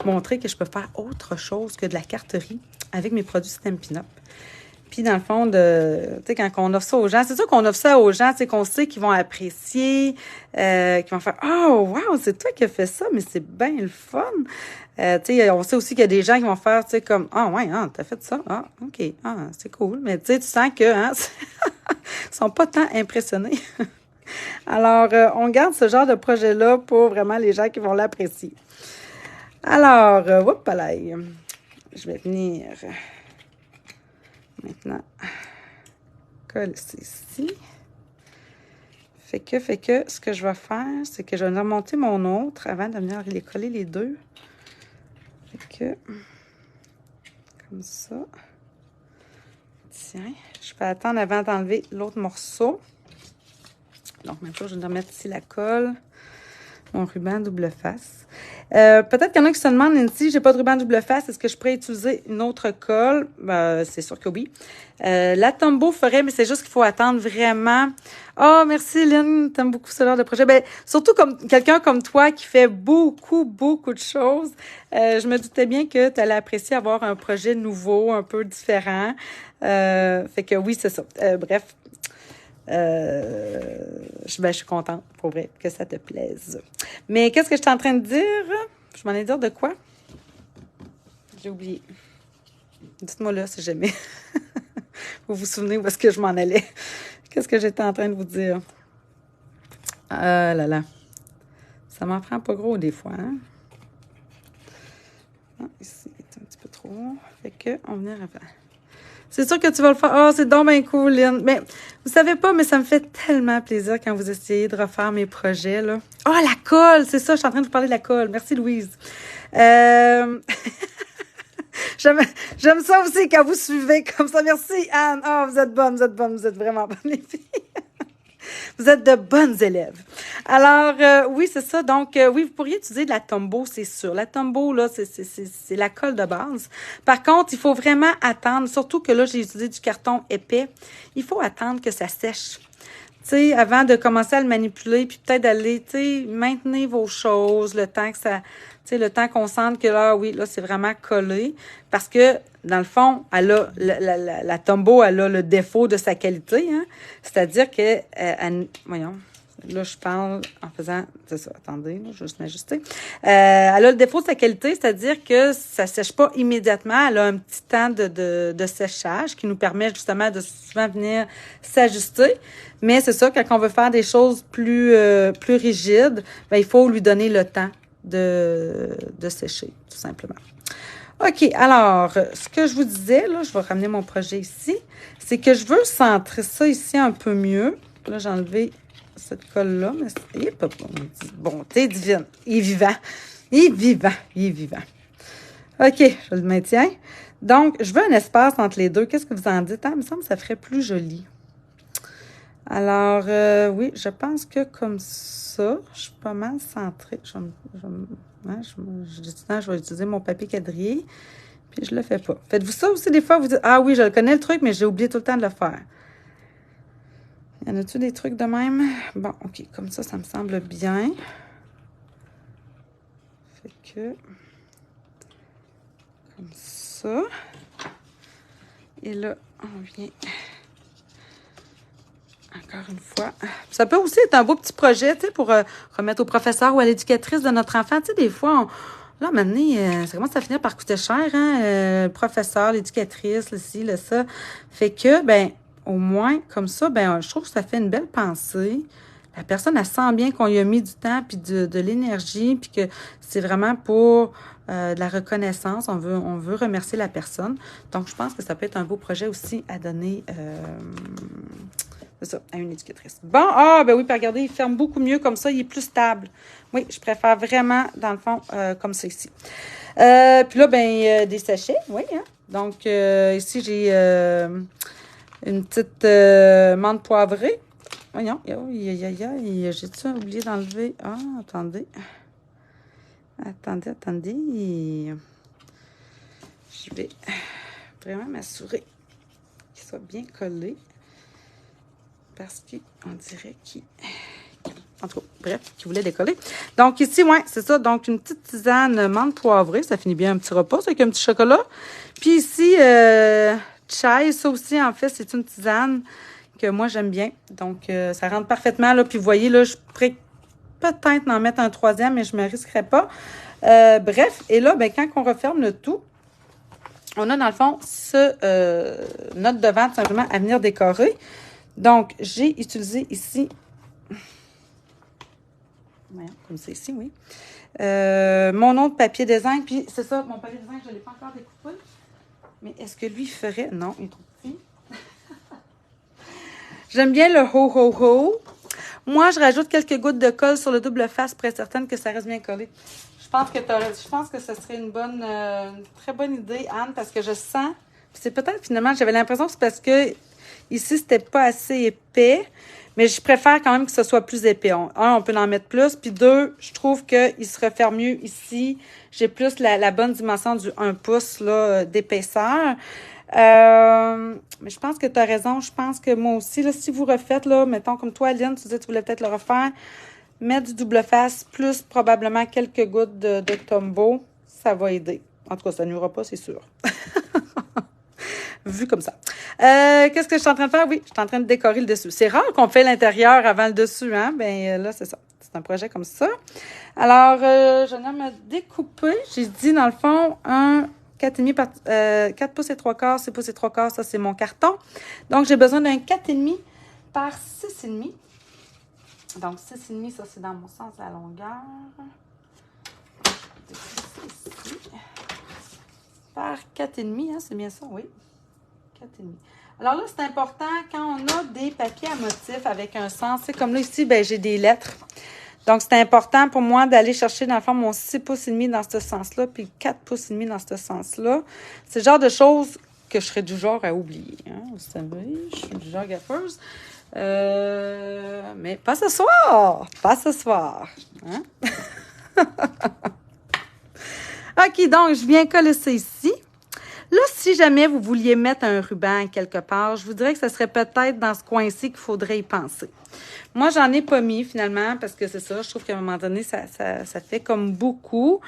montrer que je peux faire autre chose que de la carterie avec mes produits Stampin' Up. Puis, dans le fond, tu sais, quand on offre ça aux gens, c'est sûr qu'on offre ça aux gens, tu sais, qu'on sait qu'ils vont apprécier, qu'ils vont faire « Oh, wow, c'est toi qui as fait ça, mais c'est bien le fun! » Tu sais, on sait aussi qu'il y a des gens qui vont faire, tu sais, comme « Ah, ouais, ah, t'as fait ça? Ah, OK, ah, c'est cool. » Mais tu sais, tu sens que, hein, ils sont pas tant impressionnés. Alors, on garde ce genre de projet-là pour vraiment les gens qui vont l'apprécier. Alors, hop là, je vais venir maintenant coller ici. Fait que, ce que je vais faire, c'est que je vais remonter mon autre avant de venir les coller les deux. Fait que, comme ça. Tiens, je peux attendre avant d'enlever l'autre morceau. Donc, même chose, je vais remettre ici la colle. Mon ruban double face. Peut-être qu'il y en a qui se demandent, Nancy, j'ai pas de ruban double face, est-ce que je pourrais utiliser une autre colle? C'est sûr que oui. La Tombow ferait, mais c'est juste qu'il faut attendre vraiment. Oh, merci Lynn, t'aimes beaucoup ce genre de projet. Ben, surtout comme quelqu'un comme toi qui fait beaucoup de choses. Je me doutais bien que tu allais apprécier avoir un projet nouveau, un peu différent. Fait que oui, c'est ça. Bref. Je suis contente, pour vrai, que ça te plaise. Mais qu'est-ce que je suis en train de dire? Je m'en ai dire de quoi? J'ai oublié. Dites-moi là si jamais. Vous vous souvenez où est-ce que je m'en allais? Qu'est-ce que j'étais en train de vous dire? Ah là là. Ça m'en prend pas gros des fois, hein? Ah, ici, c'est un petit peu trop. Fait que, on vient avant. C'est sûr que tu vas le faire. Oh, c'est donc bien cool, Lynn. Mais vous savez pas, mais ça me fait tellement plaisir quand vous essayez de refaire mes projets, là. Oh, la colle! C'est ça, je suis en train de vous parler de la colle. Merci, Louise. J'aime ça aussi quand vous suivez comme ça. Merci, Anne. Oh, vous êtes bonne, vous êtes vraiment bonne, les filles. Vous êtes de bonnes élèves. Alors, oui, c'est ça. Donc, oui, vous pourriez utiliser de la Tombow, c'est sûr. La Tombow, là, c'est la colle de base. Par contre, il faut vraiment attendre, surtout que là, j'ai utilisé du carton épais. Il faut attendre que ça sèche. Tu sais, avant de commencer à le manipuler, puis peut-être d'aller, tu sais, maintenir vos choses, le temps que ça, tu sais, le temps qu'on sente que là, oui, là, c'est vraiment collé. Parce que, dans le fond, elle a, la Tombow, elle a le défaut de sa qualité, hein. C'est-à-dire que, voyons, là, je parle en faisant, c'est ça, attendez, là, je vais juste m'ajuster. Elle a le défaut de sa qualité, c'est-à-dire que ça sèche pas immédiatement. Elle a un petit temps de séchage qui nous permet justement de souvent venir s'ajuster. Mais c'est ça, quand on veut faire des choses plus rigides, ben, il faut lui donner le temps de sécher, tout simplement. OK, alors, ce que je vous disais, là, je vais ramener mon projet ici, c'est que je veux centrer ça ici un peu mieux. Là, j'ai enlevé cette colle-là, mais il n'est pas bon. Bonté divine. Il est vivant. Il est vivant. Il est vivant. OK, je le maintiens. Donc, je veux un espace entre les deux. Qu'est-ce que vous en dites? Ah, il me semble que ça ferait plus joli. Alors, oui, je pense que comme ça, je suis pas mal centrée. Je vais utiliser mon papier quadrillé, puis je le fais pas. Faites-vous ça aussi des fois? Vous dites, ah oui, je le connais le truc, mais j'ai oublié tout le temps de le faire. Y en a-tu des trucs de même? Bon, OK, comme ça me semble bien. Fait que, comme ça. Et là, on vient... Encore une fois. Ça peut aussi être un beau petit projet, tu sais, pour remettre au professeur ou à l'éducatrice de notre enfant. Tu sais, des fois, là, maintenant, ça commence à finir par coûter cher, hein? Le professeur, l'éducatrice, le ci, le ça. Fait que, ben, au moins, comme ça, ben, je trouve que ça fait une belle pensée. La personne, elle sent bien qu'on y a mis du temps puis de l'énergie, puis que c'est vraiment pour de la reconnaissance. On veut remercier la personne. Donc, je pense que ça peut être un beau projet aussi à donner... c'est ça, à une éducatrice. Bon, ben oui, puis regardez, il ferme beaucoup mieux comme ça, il est plus stable. Oui, je préfère vraiment, dans le fond, comme ça ici. Puis là, ben, des sachets, oui, hein. Donc, ici, j'ai une petite menthe poivrée. Voyons, j'ai-tu oublié d'enlever? Ah, attendez. Attendez. Je vais vraiment m'assurer qu'il soit bien collé. Parce qu'on dirait qu'il... En tout cas, bref, qu'il voulait décoller. Donc ici, ouais, c'est ça. Donc, une petite tisane menthe poivrée. Ça finit bien un petit repas, avec un petit chocolat. Puis ici, chai, ça aussi, en fait, c'est une tisane que moi, j'aime bien. Donc, ça rentre parfaitement, là. Puis vous voyez, là, je pourrais peut-être en mettre un troisième, mais je ne me risquerais pas. Bref, et là, ben, quand on referme le tout, on a, dans le fond, notre devant, tout simplement, à venir décorer. Donc, j'ai utilisé ici, comme c'est ici, oui, mon autre papier design. Puis, c'est ça, mon papier design, je ne l'ai pas encore découpé. Mais est-ce que lui ferait... Non, il est trop petit. J'aime bien le ho-ho-ho. Moi, je rajoute quelques gouttes de colle sur le double face pour être certaine que ça reste bien collé. Je pense que ce serait une très bonne idée, Anne, parce que je sens, c'est peut-être finalement, j'avais l'impression que c'est parce que ici, c'était pas assez épais, mais je préfère quand même que ce soit plus épais. On peut en mettre plus, puis deux, je trouve qu'il se referme mieux ici. J'ai plus la bonne dimension du 1 pouce là, d'épaisseur. Mais je pense que tu as raison. Je pense que moi aussi, là, si vous refaites, là, mettons comme toi, Aline, tu disais que tu voulais peut-être le refaire, mettre du double face plus probablement quelques gouttes de Tombow, ça va aider. En tout cas, ça nuira pas, c'est sûr. Vu comme ça. Qu'est-ce que je suis en train de faire? Oui, je suis en train de décorer le dessus. C'est rare qu'on fait l'intérieur avant le dessus, hein? Ben là, c'est ça. C'est un projet comme ça. Alors, je viens me découper. J'ai dit, dans le fond, un 4,5 par 4 pouces et 3 quarts, 6 pouces et 3 quarts, ça, c'est mon carton. Donc, j'ai besoin d'un 4,5 par 6,5. Donc, 6,5, ça, c'est dans mon sens de la longueur. Ici. Par 4,5, hein, c'est bien ça, oui. 4,5. Alors là, c'est important quand on a des papiers à motifs avec un sens. C'est comme là, ici, ben, j'ai des lettres. Donc, c'est important pour moi d'aller chercher, dans le fond, mon 6 pouces et demi dans ce sens-là, puis 4 pouces et demi dans ce sens-là. C'est le genre de choses que je serais du genre à oublier. Hein? Vous savez, je suis du genre gaffeuse. Mais pas ce soir. Pas ce soir. Hein? OK, donc, je viens coller ça ici. Là, si jamais vous vouliez mettre un ruban quelque part, je vous dirais que ce serait peut-être dans ce coin-ci qu'il faudrait y penser. Moi, j'en ai pas mis finalement parce que c'est ça, je trouve qu'à un moment donné, ça fait comme beaucoup.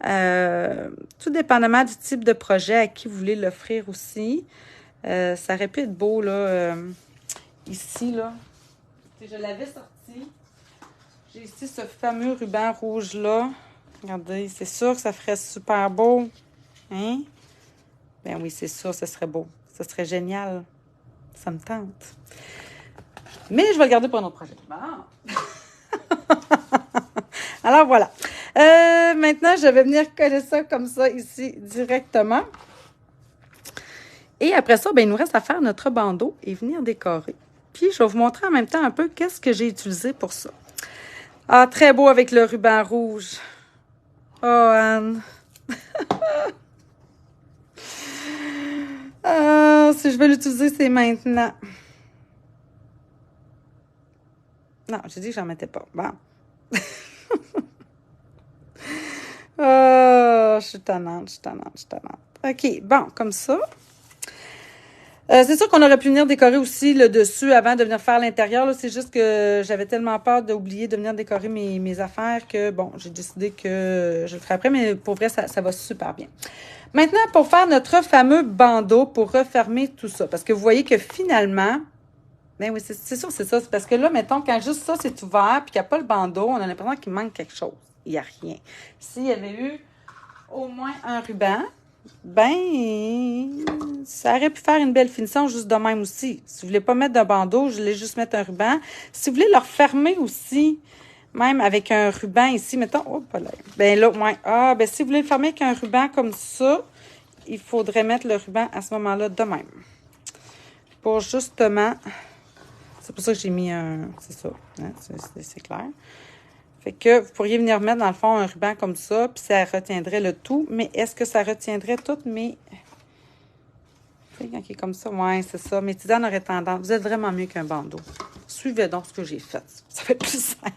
Tout dépendamment du type de projet à qui vous voulez l'offrir aussi. Ça aurait pu être beau, là, ici, là. Je l'avais sorti. J'ai ici ce fameux ruban rouge-là. Regardez, c'est sûr que ça ferait super beau. Hein? Ben oui, c'est sûr, ce serait beau. Ce serait génial. Ça me tente. Mais je vais le garder pour un autre projet. Bon. Alors, voilà. Maintenant, je vais venir coller ça comme ça ici directement. Et après ça, ben, il nous reste à faire notre bandeau et venir décorer. Puis, je vais vous montrer en même temps un peu qu'est-ce que j'ai utilisé pour ça. Ah, très beau avec le ruban rouge. Oh, Anne. Si je veux l'utiliser, c'est maintenant. Non, j'ai dit que j'en mettais pas. Bon. Je suis tannante. OK, bon, comme ça. C'est sûr qu'on aurait pu venir décorer aussi le dessus avant de venir faire l'intérieur. C'est juste que j'avais tellement peur d'oublier de venir décorer mes affaires que, bon, j'ai décidé que je le ferai après, mais pour vrai, ça va super bien. Maintenant, pour faire notre fameux bandeau, pour refermer tout ça, parce que vous voyez que finalement, ben oui, c'est sûr, c'est ça. C'est parce que là, mettons, quand juste ça, c'est ouvert, puis qu'il n'y a pas le bandeau, on a l'impression qu'il manque quelque chose. Il n'y a rien. S'il y avait eu au moins un ruban, ben, ça aurait pu faire une belle finition juste de même aussi. Si vous ne voulez pas mettre de bandeau, je voulais juste mettre un ruban. Si vous voulez le refermer aussi, même avec un ruban ici, mettons, oh, pas là. Ben là, ouais. Ah, ben si vous voulez le fermer avec un ruban comme ça, il faudrait mettre le ruban à ce moment-là de même. Pour justement, c'est pour ça que j'ai mis un, c'est ça, hein, c'est clair. Fait que vous pourriez venir mettre dans le fond un ruban comme ça, puis ça retiendrait le tout. Mais est-ce que ça retiendrait toutes mes... Tu sais, quand il est comme ça, ouais, c'est ça. Mes tisanes auraient tendance. Vous êtes vraiment mieux qu'un bandeau. Suivez donc ce que j'ai fait. Ça va être plus simple.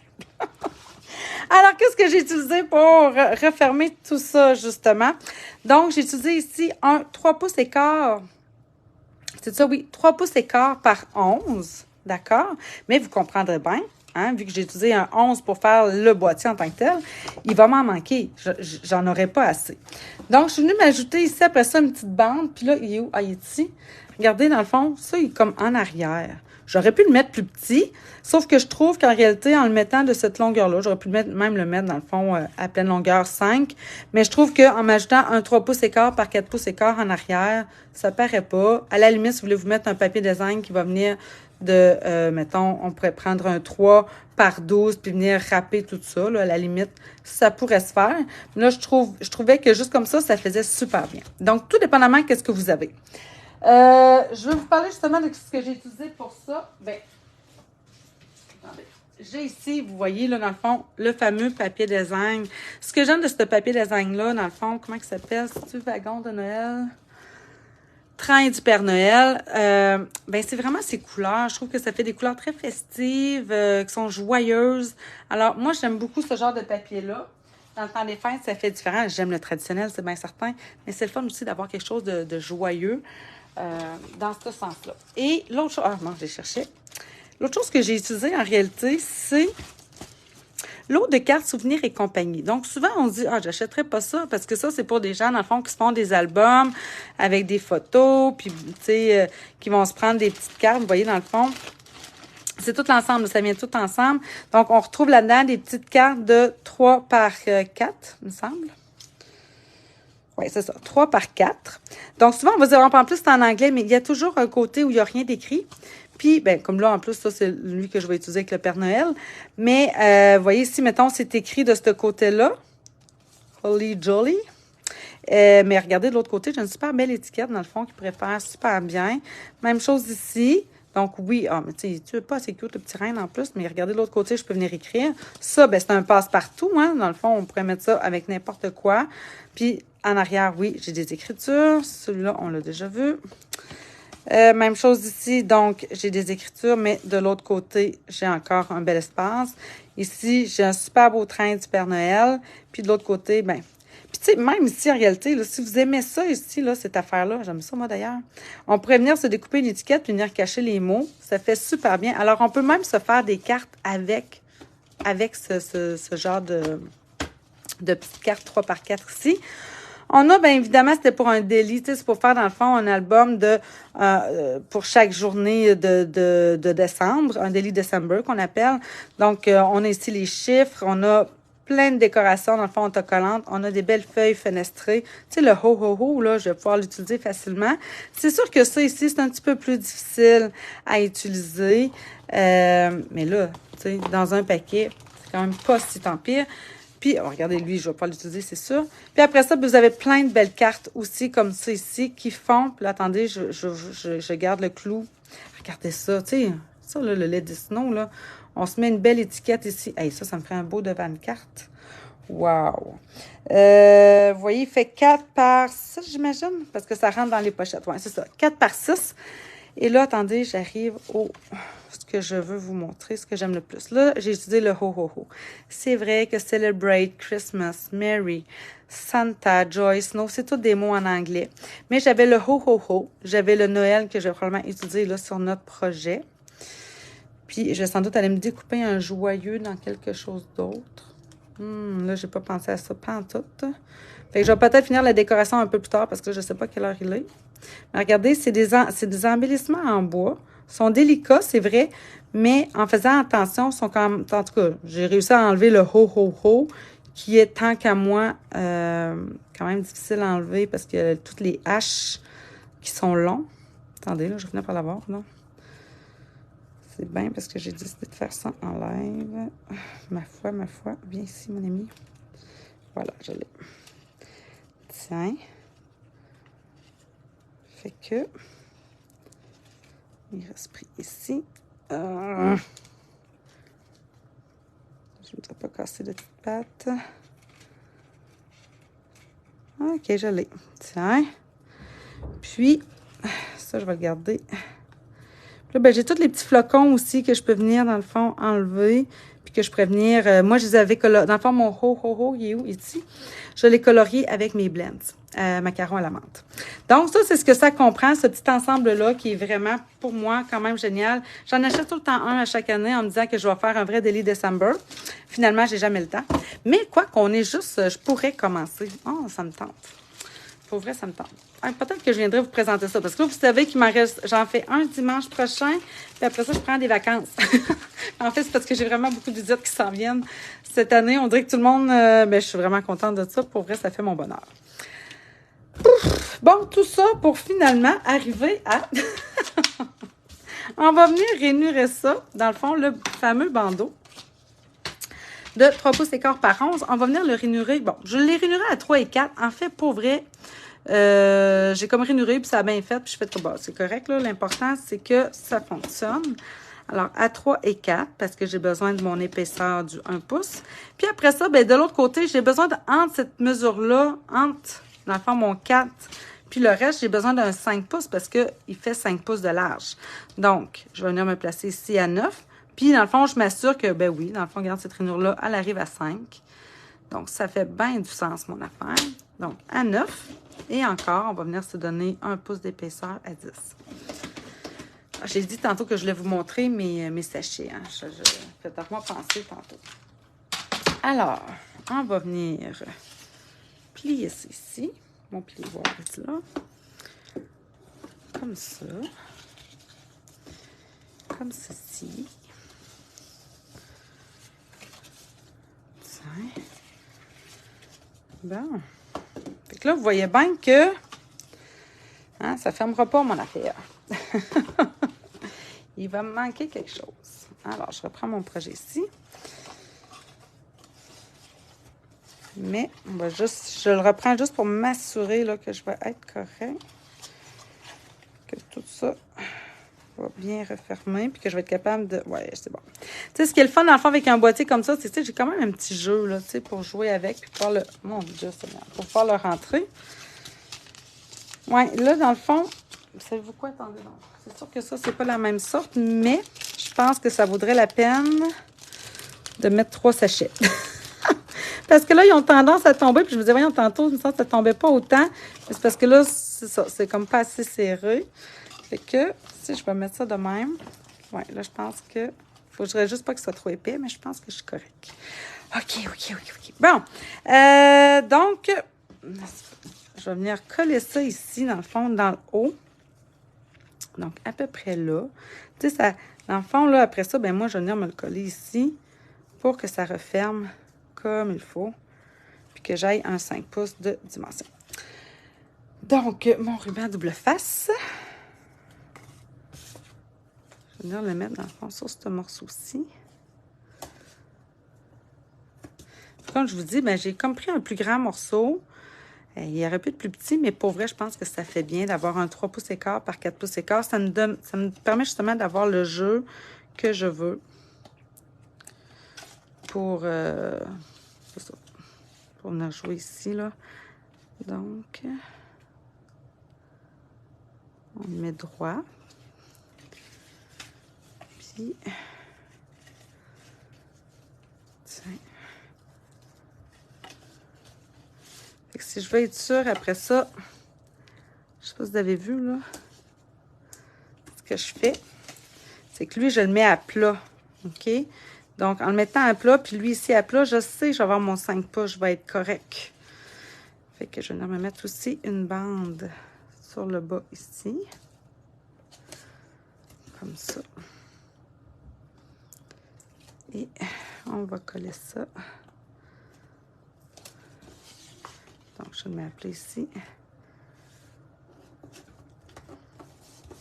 Alors, qu'est-ce que j'ai utilisé pour refermer tout ça, justement? Donc, j'ai utilisé ici un 3 pouces et quart. C'est ça, oui. 3 pouces et quart par 11. D'accord? Mais vous comprendrez bien. Hein, vu que j'ai utilisé un 11 pour faire le boîtier en tant que tel, il va m'en manquer. J'en aurai pas assez. Donc, je suis venue m'ajouter ici, après ça, une petite bande. Puis là, il est où? Ah, il est ici. Regardez, dans le fond, ça, il est comme en arrière. J'aurais pu le mettre plus petit, sauf que je trouve qu'en réalité, en le mettant de cette longueur-là, j'aurais pu même le mettre, dans le fond, à pleine longueur 5. Mais je trouve qu'en m'ajoutant un 3 pouces et quart par 4 pouces et quart en arrière, ça paraît pas. À la limite, si vous voulez vous mettre un papier design qui va venir de, mettons, on pourrait prendre un 3 par 12 puis venir râper tout ça, là, à la limite, ça pourrait se faire. Mais là, je trouvais que juste comme ça faisait super bien. Donc, tout dépendamment qu'est-ce que vous avez. Je vais vous parler justement de ce que j'ai utilisé pour ça. Ben, attendez, j'ai ici, vous voyez, là, dans le fond, le fameux papier design. Ce que j'aime de ce papier design-là, dans le fond, comment il s'appelle? C'est-tu Wagon de Noël? Train du Père Noël. Ben, c'est vraiment ces couleurs. Je trouve que ça fait des couleurs très festives, qui sont joyeuses. Alors, moi, j'aime beaucoup ce genre de papier-là. Dans le temps des fêtes, ça fait différent. J'aime le traditionnel, c'est bien certain. Mais c'est le fun aussi d'avoir quelque chose de joyeux dans ce sens-là. Et l'autre chose... Ah, non, je l'ai cherché. L'autre chose que j'ai utilisée, en réalité, c'est l'eau de cartes souvenirs et compagnie. Donc, souvent, on se dit, ah, j'achèterais pas ça, parce que ça, c'est pour des gens, dans le fond, qui se font des albums avec des photos, puis, tu sais, qui vont se prendre des petites cartes, vous voyez, dans le fond. C'est tout l'ensemble, ça vient tout ensemble. Donc, on retrouve là-dedans des petites cartes de 3 par 4, il me semble. Oui, c'est ça, 3 par 4. Donc, souvent, on va dire, en plus, c'est en anglais, mais il y a toujours un côté où il n'y a rien d'écrit. Puis, ben, comme là, en plus, ça, c'est lui que je vais utiliser avec le Père Noël. Mais, vous voyez ici, mettons, c'est écrit de ce côté-là. Holly Jolly. Mais regardez de l'autre côté, j'ai une super belle étiquette, dans le fond, qui pourrait faire super bien. Même chose ici. Donc, oui, mais tu sais, tu veux pas assez cute, le petit reine en plus, mais regardez de l'autre côté, je peux venir écrire. Ça, ben, c'est un passe-partout, hein. Dans le fond, on pourrait mettre ça avec n'importe quoi. Puis, en arrière, oui, j'ai des écritures. Celui-là, on l'a déjà vu. Même chose ici, donc j'ai des écritures, mais de l'autre côté, j'ai encore un bel espace. Ici, j'ai un super beau train du Père Noël. Puis de l'autre côté, ben, puis tu sais, même ici, en réalité, là, si vous aimez ça ici, là, cette affaire-là, j'aime ça moi d'ailleurs, on pourrait venir se découper une étiquette puis venir cacher les mots. Ça fait super bien. Alors, on peut même se faire des cartes avec ce genre de petites cartes 3 par 4 ici. On a, bien évidemment, c'était pour un délit, tu sais, c'est pour faire, dans le fond, un album pour chaque journée de décembre, un daily December qu'on appelle. Donc, on a ici les chiffres, on a plein de décorations, dans le fond, autocollantes, on a des belles feuilles fenestrées. Tu sais, le ho-ho-ho, là, je vais pouvoir l'utiliser facilement. C'est sûr que ça, ici, c'est un petit peu plus difficile à utiliser. Mais là, tu sais, dans un paquet, c'est quand même pas si tant pire. Puis, regardez, lui, je ne vais pas l'utiliser, c'est sûr. Puis après ça, vous avez plein de belles cartes aussi, comme ça ici, qui font... Puis là, attendez, je garde le clou. Regardez ça, tu sais, ça, là, le lait de snow, là. On se met une belle étiquette ici. Hey, ça me ferait un beau devant de carte. Wow! Vous voyez, il fait 4 par 6, j'imagine, parce que ça rentre dans les pochettes. Oui, c'est ça, 4 par 6. Et là, attendez, j'arrive au... ce que je veux vous montrer, ce que j'aime le plus. Là, j'ai utilisé le ho-ho-ho. C'est vrai que Celebrate, Christmas, Merry, Santa, Joy, Snow, c'est tous des mots en anglais. Mais j'avais le ho-ho-ho. J'avais le Noël que je vais probablement utiliser là sur notre projet. Puis, je vais sans doute aller me découper un joyeux dans quelque chose d'autre. Là, j'ai pas pensé à ça, pas en tout. Fait que je vais peut-être finir la décoration un peu plus tard parce que je ne sais pas quelle heure il est. Mais regardez, c'est des embellissements en bois. Ils sont délicats, c'est vrai, mais en faisant attention, sont quand même... En tout cas, j'ai réussi à enlever le ho-ho-ho, qui est, tant qu'à moi, quand même difficile à enlever parce qu'il y a toutes les haches qui sont longs. Attendez, là, je vais finir par l'avoir, non? C'est bien parce que j'ai décidé de faire ça en live. Ma foi, viens ici, mon ami. Voilà, je l'ai. Tiens. Fait que... il reste pris ici. Je ne voudrais pas casser de petites pattes. OK, je l'ai. Tiens. Puis, ça, je vais le garder. Puis là, ben, j'ai tous les petits flocons aussi que je peux venir, dans le fond, enlever. Puis que je pourrais venir... moi, je les avais coloriés. Dans le fond, mon ho-ho-ho, il est où? Ici. Je l'ai colorié avec mes blends. Macarons à la menthe. Donc, ça, c'est ce que ça comprend, ce petit ensemble-là, qui est vraiment, pour moi, quand même génial. J'en achète tout le temps un à chaque année en me disant que je vais faire un vrai Daily December. Finalement, j'ai jamais le temps. Mais quoi qu'on est juste, je pourrais commencer. Oh, ça me tente. Pour vrai, ça me tente. Peut-être que je viendrai vous présenter ça. Parce que là, vous savez qu'il m'en reste... J'en fais un dimanche prochain. Puis après ça, je prends des vacances. En fait, c'est parce que j'ai vraiment beaucoup de visites qui s'en viennent cette année. On dirait que tout le monde... je suis vraiment contente de ça. Pour vrai, ça fait mon bonheur. Bon, tout ça pour finalement arriver à... On va venir réunérer ça. Dans le fond, le fameux bandeau de 3 pouces et quart par 11. On va venir le rainuré. Bon, je l'ai rainuré à 3 et 4. En fait, pour vrai, j'ai comme rainuré, puis ça a bien fait, puis je fais comme, bon, c'est correct, là. L'important, c'est que ça fonctionne. Alors, à 3 et 4, parce que j'ai besoin de mon épaisseur du 1 pouce. Puis après ça, bien, de l'autre côté, j'ai besoin entre cette mesure-là, entre, dans le fond, mon 4, puis le reste, j'ai besoin d'un 5 pouces parce qu'il fait 5 pouces de large. Donc, je vais venir me placer ici à 9. Puis, dans le fond, je m'assure que, ben oui, dans le fond, regarde, cette rainure-là, elle arrive à 5. Donc, ça fait bien du sens, mon affaire. Donc, à 9. Et encore, on va venir se donner 1 pouce d'épaisseur à 10. J'ai dit tantôt que je voulais vous montrer mes sachets. Hein. Faites-moi penser tantôt. Alors, on va venir plier ça ici. Mon plioir est là. Comme ça. Comme ceci. Tiens. Bon. Fait que là, vous voyez bien que hein, ça ne fermera pas mon affaire. Il va me manquer quelque chose. Alors, je reprends mon projet ici. Mais on va juste, je le reprends juste pour m'assurer que je vais être correct. Que tout ça va bien refermer. Puis que je vais être capable de... Ouais, c'est bon. Tu sais, ce qui est le fun dans le fond avec un boîtier comme ça, c'est que j'ai quand même un petit jeu là, pour jouer avec. Puis pouvoir le... Mon Dieu, Seigneur. Pour pouvoir le rentrer. Ouais, là, dans le fond, savez-vous quoi? Attendez donc. C'est sûr que ça, c'est pas la même sorte, mais je pense que ça vaudrait la peine de mettre 3 sachets. Parce que là, ils ont tendance à tomber. Puis je me disais, voyons, tantôt, ça ne tombait pas autant. C'est parce que là, c'est ça. C'est comme pas assez serré. Fait que, si je vais mettre ça de même. Ouais, là, je pense que... Faudrait juste pas que ce soit trop épais, mais je pense que je suis correcte. OK. Bon. Donc, je vais venir coller ça ici, dans le fond, dans le haut. Donc, à peu près là. Tu sais, ça... Dans le fond, là, après ça, ben moi, je vais venir me le coller ici pour que ça referme comme il faut, puis que j'aille un 5 pouces de dimension. Donc, mon ruban double face, je vais venir le mettre dans le fond sur ce morceau-ci. Comme je vous dis, ben, j'ai comme pris un plus grand morceau. Il y aurait pu être plus petit, mais pour vrai, je pense que ça fait bien d'avoir un 3 pouces et quart par 4 pouces et quart. Ça me permet justement d'avoir le jeu que je veux pour... c'est ça. Pour venir jouer ici, là. Donc, on le met droit. Puis, tiens. Fait que si je veux être sûre, après ça, je sais pas si vous avez vu, là, ce que je fais, c'est que lui, je le mets à plat, OK? Donc, en le mettant à plat, puis lui ici à plat, je sais que je vais avoir mon 5 pouces, je vais être correct. Fait que je vais venir me mettre aussi une bande sur le bas ici. Comme ça. Et on va coller ça. Donc, je le mets à plat ici.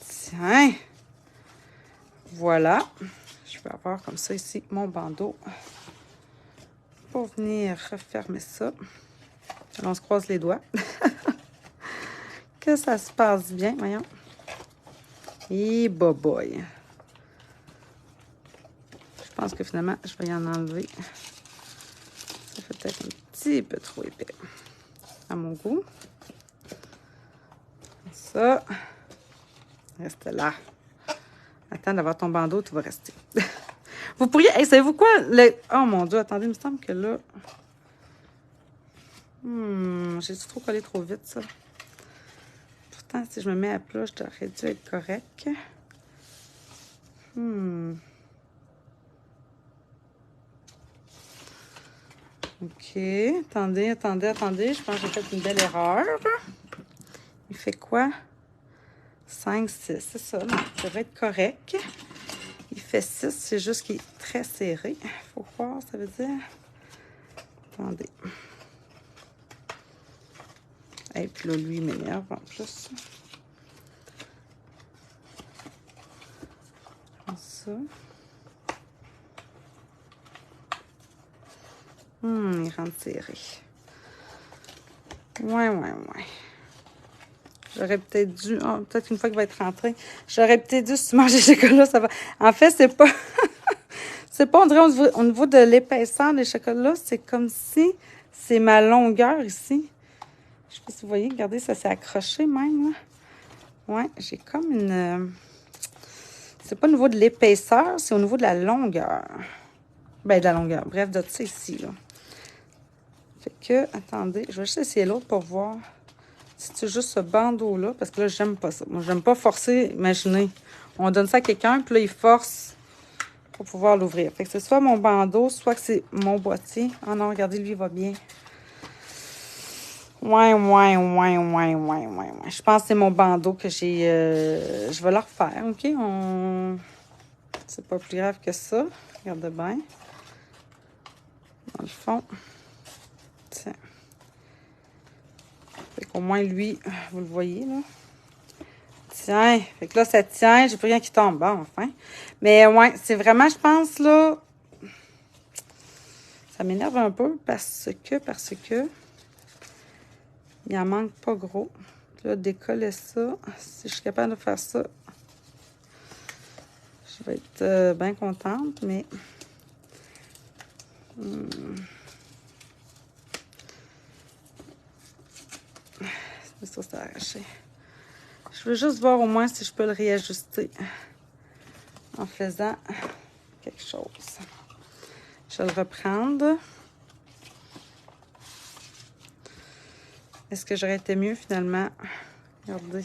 Tiens! Voilà. Je vais avoir comme ça ici mon bandeau pour venir refermer ça. Alors, on se croise les doigts. Que ça se passe bien, voyons. Et boy. Je pense que finalement, je vais y en enlever. Ça fait peut-être un petit peu trop épais à mon goût. Ça. Reste là. Attends d'avoir ton bandeau, tu vas rester. Vous pourriez... Hey, savez-vous quoi? Oh mon Dieu, attendez, il me semble que là... J'ai-tu trop collé trop vite, ça? Pourtant, si je me mets à plat, je devrais dû être correct. OK. Attendez. Je pense que j'ai fait une belle erreur. Il fait quoi? 5, 6. C'est ça. Donc, ça devrait être correct. Il fait 6. C'est juste qu'il est très serré. Il faut voir, ça veut dire... Attendez. Et puis là, lui, il m'énerve en plus. Comme ça. Il rentre serré. Ouais. J'aurais peut-être dû... Oh, peut-être une fois qu'il va être rentré. J'aurais peut-être dû si tu manges des chocolats, ça va... En fait, c'est pas... c'est pas, on dirait, au niveau de l'épaisseur des chocolats, c'est comme si c'est ma longueur ici. Je sais pas si vous voyez, regardez, ça s'est accroché même, là. Ouais, j'ai comme une... C'est pas au niveau de l'épaisseur, c'est au niveau de la longueur. Ben, de la longueur. Bref, de ça ici, là. Fait que, attendez, je vais juste essayer l'autre pour voir si c'est juste ce bandeau-là, parce que là, j'aime pas ça. Moi, j'aime pas forcer. Imaginez, on donne ça à quelqu'un, puis là, il force pour pouvoir l'ouvrir. Fait que c'est soit mon bandeau, soit que c'est mon boîtier. Ah non, regardez, lui, il va bien. Ouais. Je pense que c'est mon bandeau que j'ai... je vais le refaire, OK? C'est pas plus grave que ça. Regardez bien. Dans le fond. Tiens. Fait qu'au moins, lui, vous le voyez, là. Tiens. Fait que là, ça tient. J'ai plus rien qui tombe. Bon, enfin. Mais ouais, c'est vraiment, je pense, là... Ça m'énerve un peu parce que... Il en manque pas gros. Là, décoller ça. Si je suis capable de faire ça, je vais être bien contente, mais... Ça, c'est arraché. Je veux juste voir au moins si je peux le réajuster en faisant quelque chose. Je vais le reprendre. Est-ce que j'aurais été mieux finalement? Regardez.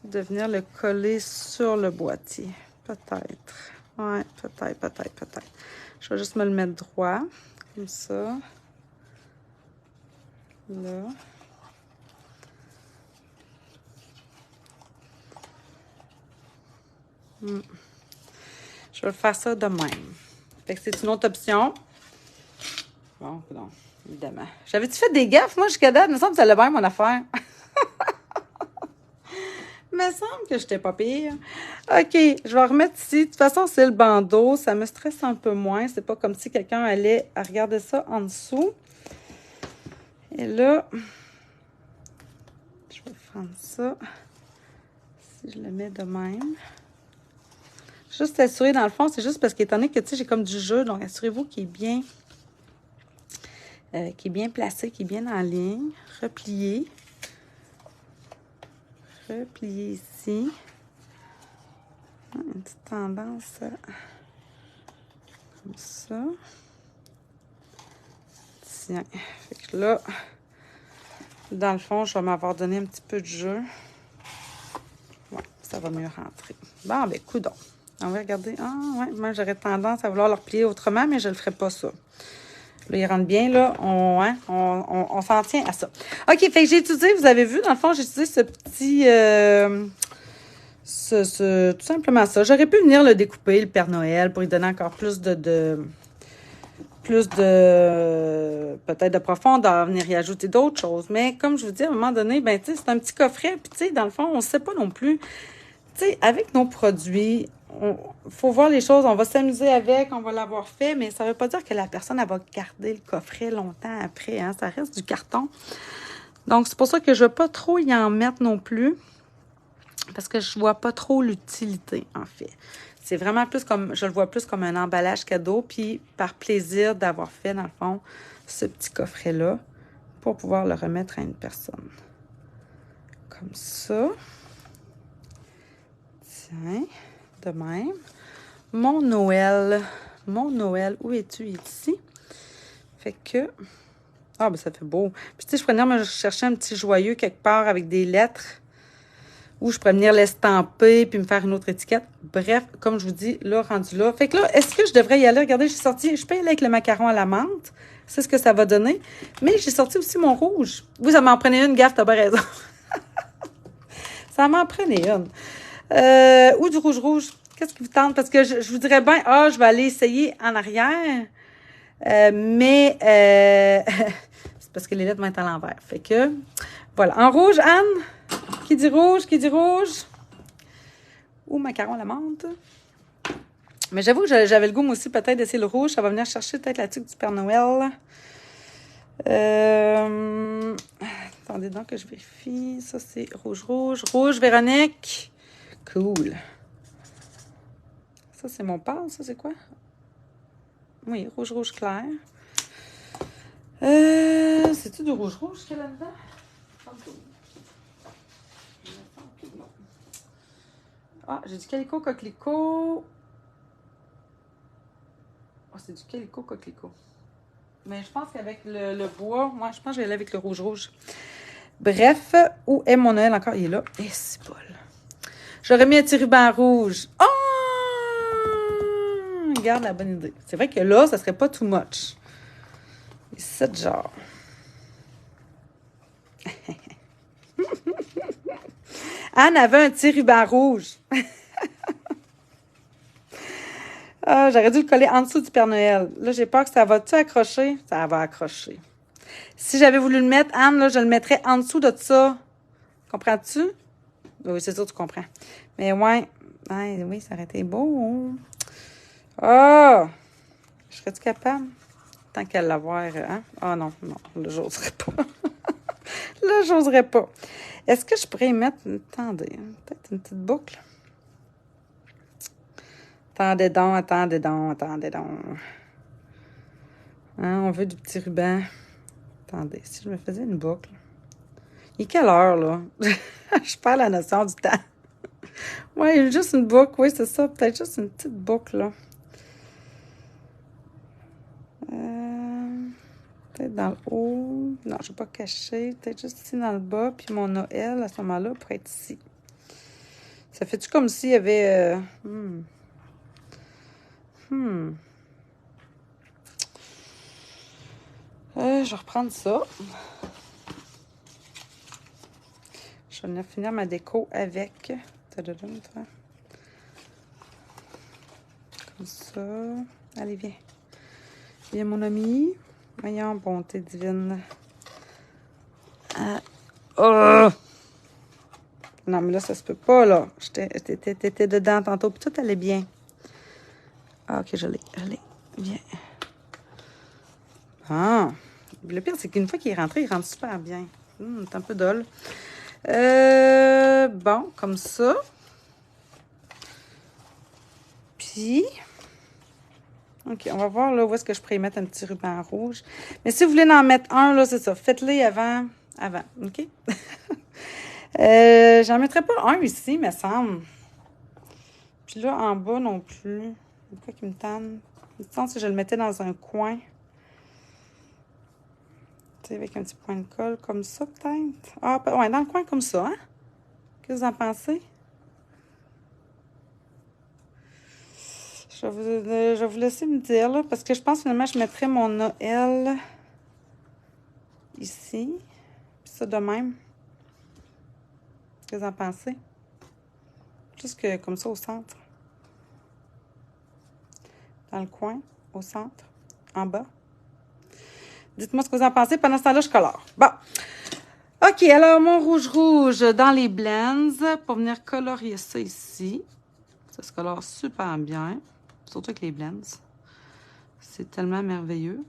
De venir le coller sur le boîtier. Peut-être. Ouais, peut-être. Je vais juste me le mettre droit. Comme ça. Là. Je vais faire ça de même. Fait que c'est une autre option. Bon, non, évidemment. J'avais-tu fait des gaffes, moi, jusqu'à date? Il me semble que ça allait bien, mon affaire. Il me semble que j'étais pas pire. OK, je vais remettre ici. De toute façon, c'est le bandeau. Ça me stresse un peu moins. C'est pas comme si quelqu'un allait regarder ça en dessous. Et là, je vais prendre ça. Si je le mets de même. Juste assurer, dans le fond, c'est juste parce qu'étant donné que, tu sais, j'ai comme du jeu, donc assurez-vous qu'il est bien placé, qu'il est bien en ligne. Replier. Replier ici. Une petite tendance comme ça. Tiens. Fait que là, dans le fond, je vais m'avoir donné un petit peu de jeu. Ouais, ça va mieux rentrer. Bon, ben, coudonc. On va regarder. Ah, ouais, moi, j'aurais tendance à vouloir le replier autrement, mais je ne le ferai pas ça. Là, il rentre bien, là. On s'en tient à ça. OK, fait que j'ai utilisé, vous avez vu, dans le fond, j'ai utilisé ce petit... tout simplement ça. J'aurais pu venir le découper, le Père Noël, pour lui donner encore plus de peut-être de profondeur, venir y ajouter d'autres choses. Mais comme je vous dis, à un moment donné, ben, tu sais, c'est un petit coffret. Puis, tu sais, dans le fond, on ne sait pas non plus. Tu sais, avec nos produits, faut voir les choses. On va s'amuser avec, on va l'avoir fait, mais ça ne veut pas dire que la personne, elle va garder le coffret longtemps après. Hein? Ça reste du carton. Donc, c'est pour ça que je ne veux pas trop y en mettre non plus. Parce que je ne vois pas trop l'utilité, en fait. C'est vraiment plus comme, je le vois plus comme un emballage cadeau, puis par plaisir d'avoir fait, dans le fond, ce petit coffret-là pour pouvoir le remettre à une personne. Comme ça. Tiens, de même. Mon Noël, où es-tu ici? Fait que, ah, ben ça fait beau. Puis tu sais, je pourrais venir me chercher un petit joyeux quelque part avec des lettres. Ou je pourrais venir l'estamper puis me faire une autre étiquette. Bref, comme je vous dis, là, rendu là. Fait que là, est-ce que je devrais y aller? Regardez, je peux y aller avec le macaron à la menthe. C'est ce que ça va donner. Mais j'ai sorti aussi mon rouge. Oui, ça m'en prenait une, gaffe, t'as pas raison. Ça m'en prenait une. Ou du rouge. Qu'est-ce qui vous tente? Parce que je vous dirais bien, je vais aller essayer en arrière. Mais c'est parce que les lettres vont être à l'envers. Fait que, voilà. En rouge, Anne? Qui dit rouge? Ou macaron à la menthe. Mais j'avoue que j'avais le goût, moi aussi, peut-être d'essayer le rouge. Ça va venir chercher peut-être la tuque du Père Noël. Attendez donc que je vérifie. Ça, c'est rouge, rouge. Rouge, Véronique. Cool. Ça, c'est mon pâle. Ça, c'est quoi? Oui, rouge, rouge clair. C'est-tu du rouge, rouge qu'il y a là-dedans? Ah, j'ai du calico coquelicot. Oh, c'est du calico coquelicot. Mais je pense qu'avec le bois, moi, je pense que je vais aller avec le rouge rouge. Bref, où est mon Noël encore? Il est là. Eh, c'est bol. J'aurais mis un petit ruban rouge. Oh! Regarde la bonne idée. C'est vrai que là, ça serait pas too much. Et 7 genres. Anne avait un petit ruban rouge. Ah, j'aurais dû le coller en dessous du Père Noël. Là, j'ai peur que ça va-tu accrocher? Ça va accrocher. Si j'avais voulu le mettre, Anne, là, je le mettrais en dessous de ça. Comprends-tu? Oui, c'est sûr que tu comprends. Mais ouais. Oui, ça aurait été beau. Ah! Oh! Serais-tu capable? Tant qu'à l'avoir, hein? Ah non, là, j'oserais pas. Là, j'oserais pas. Est-ce que je pourrais y mettre... Attendez, peut-être une petite boucle? Attendez donc. Hein, on veut du petit ruban. Attendez, si je me faisais une boucle. Il est quelle heure, là? Je perds la notion du temps. Oui, juste une boucle, oui, c'est ça. Peut-être juste une petite boucle, là. Peut-être dans le haut. Non, je ne vais pas cacher. Peut-être juste ici dans le bas. Puis mon Noël, à ce moment-là, pourrait être ici. Ça fait-tu comme s'il y avait... je vais reprendre ça. Je vais venir finir ma déco avec. Comme ça. Allez, viens. Viens, mon ami. Voyons, bonté divine. Oh! Non, mais là, ça se peut pas, là. T'étais dedans tantôt, puis tout allait bien. Ah, OK, je l'ai. Viens. Ah! Le pire, c'est qu'une fois qu'il est rentré, il rentre super bien. C'est un peu dole. Bon, comme ça. Puis... OK, on va voir là où est-ce que je pourrais y mettre un petit ruban rouge. Mais si vous voulez en mettre un, là, c'est ça. Faites-les avant. OK? J'en mettrais pas un ici, me semble. Puis là, en bas non plus. Quoi qui me tanne? Je pense que je le mettais dans un coin. Tu sais, avec un petit point de colle comme ça, peut-être. Ah, ouais, dans le coin comme ça, hein? Qu'est-ce que vous en pensez? Je vais vous laisser me dire, là, parce que je pense finalement je mettrais mon Noël ici. Puis ça de même. Qu'est-ce que vous en pensez? Juste que comme ça au centre. Dans le coin, au centre, en bas. Dites-moi ce que vous en pensez. Pendant ce temps-là, je colore. Bon. OK, alors mon rouge dans les blends pour venir colorier ça ici. Ça se colore super bien. Surtout avec les blends. C'est tellement merveilleux.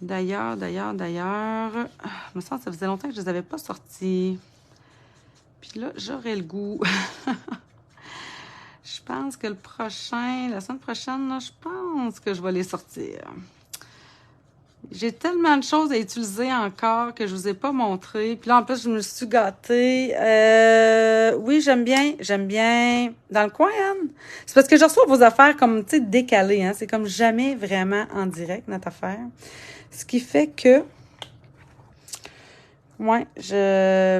D'ailleurs, je me sens que ça faisait longtemps que je ne les avais pas sortis. Puis là, j'aurais le goût. Je pense que la semaine prochaine, là, je pense que je vais les sortir. J'ai tellement de choses à utiliser encore que je ne vous ai pas montré. Puis là, en plus, je me suis gâtée. Oui, j'aime bien. Dans le coin, Anne. C'est parce que je reçois vos affaires comme, tu sais, décalées. Hein? C'est comme jamais vraiment en direct, notre affaire. Ce qui fait que... Ouais,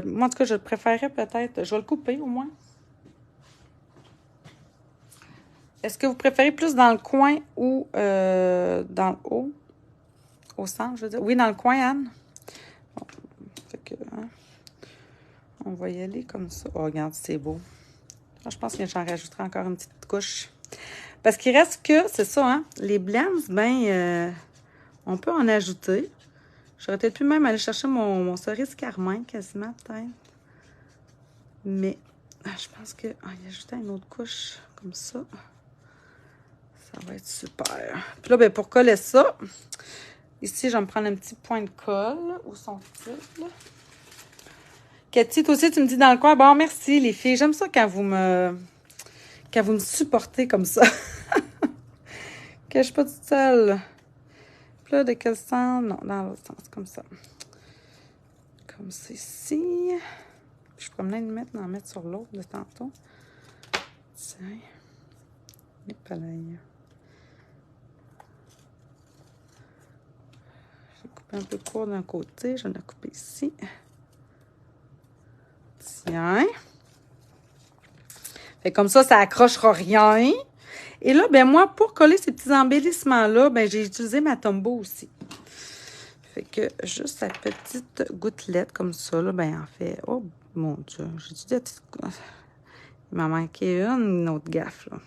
moi, en tout cas, je préférerais peut-être... Je vais le couper, au moins. Est-ce que vous préférez plus dans le coin ou dans le haut? Au centre, je veux dire. Oui, dans le coin, Anne. Bon, fait que, hein, on va y aller comme ça. Oh, regarde, c'est beau. Je pense que j'en rajouterai encore une petite couche. Parce qu'il reste que, c'est ça, hein, les blends, on peut en ajouter. J'aurais peut-être pu même aller chercher mon cerise carmin, quasiment, peut-être. Mais, je pense que, y ajouter une autre couche, comme ça. Ça va être super. Puis là, pour coller ça, Ici, je vais me prendre un petit point de colle. Où sont-ils? Cathy, toi aussi, tu me dis dans le coin. Bon, merci les filles. J'aime ça quand vous me supportez comme ça. Que je suis pas toute seule. Puis là, de quel sens? Non, dans l'autre sens, comme ça. Comme ceci. Je pourrais même en mettre sur l'autre de tantôt. Tiens. Et pareil. J'ai coupé un peu court d'un côté. Je vais la couper ici. Tiens. Fait comme ça accrochera rien. Et là, ben moi, pour coller ces petits embellissements-là, ben j'ai utilisé ma Tombow aussi. Fait que juste la petite gouttelette comme ça, là, ben en fait... Oh, mon Dieu, j'ai dit des petites... Il m'a manqué une autre gaffe, là.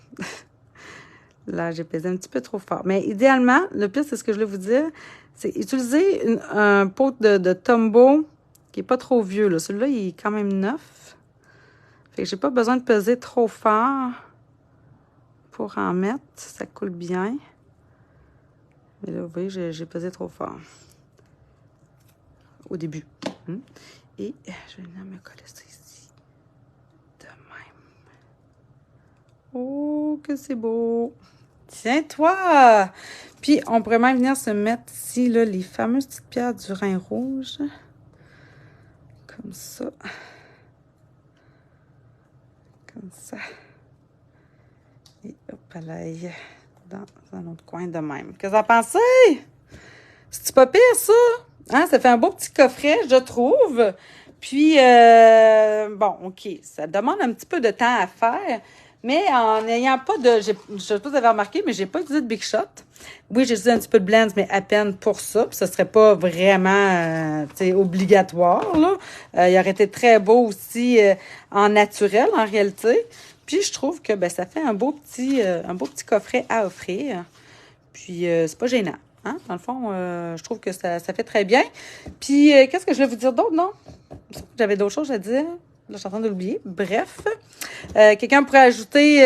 Là, j'ai pesé un petit peu trop fort. Mais idéalement, le pire, c'est ce que je voulais vous dire, c'est utiliser un pot de Tombow qui n'est pas trop vieux, là. Celui-là, il est quand même neuf. Fait que j'ai pas besoin de peser trop fort pour en mettre. Ça coule bien. Mais là, vous voyez, j'ai pesé trop fort. Au début. Et je vais venir me coller ça ici. De même. Oh, que c'est beau! Tiens-toi! Puis, on pourrait même venir se mettre ici, là, les fameuses petites pierres du Rhin rouge. Comme ça. Comme ça. Et hop là, dans un autre coin de même. Qu'est-ce que vous en pensez? C'est pas pire, ça? Hein? Ça fait un beau petit coffret, je trouve. Puis, bon, OK, ça demande un petit peu de temps à faire, mais en n'ayant pas de... Je ne sais pas si vous avez remarqué, mais j'ai pas utilisé de Big Shot. Oui, j'ai utilisé un petit peu de Blends, mais à peine pour ça. Puis, ce serait pas vraiment, obligatoire, là. Il aurait été très beau aussi en naturel, en réalité. Puis, je trouve que ben, ça fait un beau petit coffret à offrir. Puis, c'est pas gênant. Hein? Dans le fond, je trouve que ça fait très bien. Puis, qu'est-ce que je vais vous dire d'autre, non? J'avais d'autres choses à dire. Là, je suis en train de l'oublier. Bref, quelqu'un pourrait ajouter,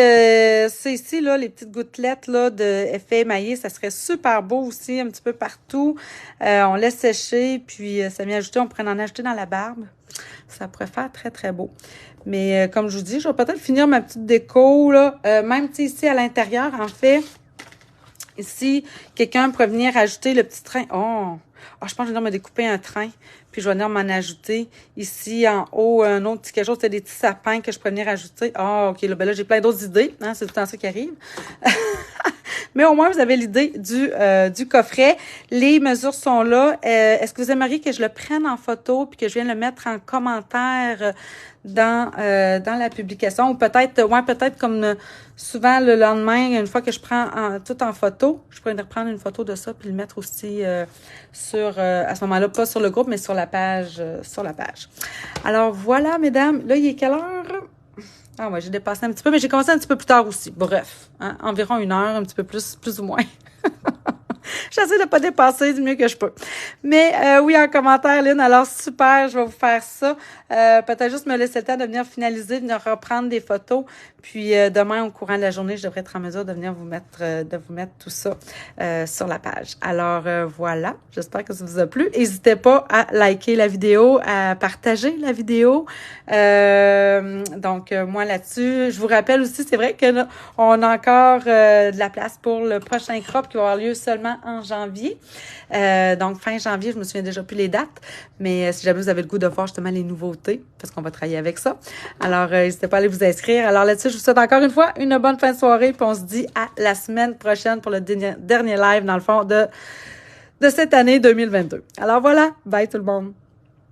c'est ici, là, les petites gouttelettes là, d'effet émaillé. Ça serait super beau aussi, un petit peu partout. On laisse sécher, puis ça vient ajouter. On pourrait en ajouter dans la barbe. Ça pourrait faire très, très beau. Mais comme je vous dis, je vais peut-être finir ma petite déco, là. Même, ici, à l'intérieur, en fait... Ici, quelqu'un pourrait venir ajouter le petit train. Oh, je pense que je vais venir me découper un train. Puis, je vais venir m'en ajouter. Ici, en haut, un autre petit quelque chose. C'est des petits sapins que je pourrais venir ajouter. Ah, OK. Là, j'ai plein d'autres idées. Hein, c'est tout le temps ça qui arrive. Mais au moins, vous avez l'idée du coffret. Les mesures sont là. Est-ce que vous aimeriez que je le prenne en photo puis que je vienne le mettre en commentaire dans la publication? Ou peut-être comme souvent le lendemain, une fois que je prends tout en photo, je pourrais reprendre une photo de ça puis le mettre aussi à ce moment-là, pas sur le groupe, mais sur la page. Alors voilà, mesdames. Là, il est quelle heure? Ah ouais, j'ai dépassé un petit peu, mais j'ai commencé un petit peu plus tard aussi. Bref, hein, environ 1 heure, un petit peu plus ou moins. J'essaie de pas dépasser du mieux que je peux. Mais oui, en commentaire, Lynn, alors super, je vais vous faire ça. Peut-être juste me laisser le temps de venir finaliser, de venir reprendre des photos. Puis demain, au courant de la journée, je devrais être en mesure de venir vous mettre tout ça sur la page. Alors voilà, j'espère que ça vous a plu. N'hésitez pas à liker la vidéo, à partager la vidéo. Donc moi là-dessus, je vous rappelle aussi, c'est vrai que on a encore de la place pour le prochain crop qui va avoir lieu seulement en janvier. Donc fin janvier, je me souviens déjà plus les dates, mais si jamais vous avez le goût de voir justement les nouveautés, parce qu'on va travailler avec ça. Alors n'hésitez pas à aller vous inscrire. Alors là-dessus, je vous souhaite encore une fois une bonne fin de soirée, puis on se dit à la semaine prochaine pour le dernier live, dans le fond, de cette année 2022. Alors voilà, bye tout le monde!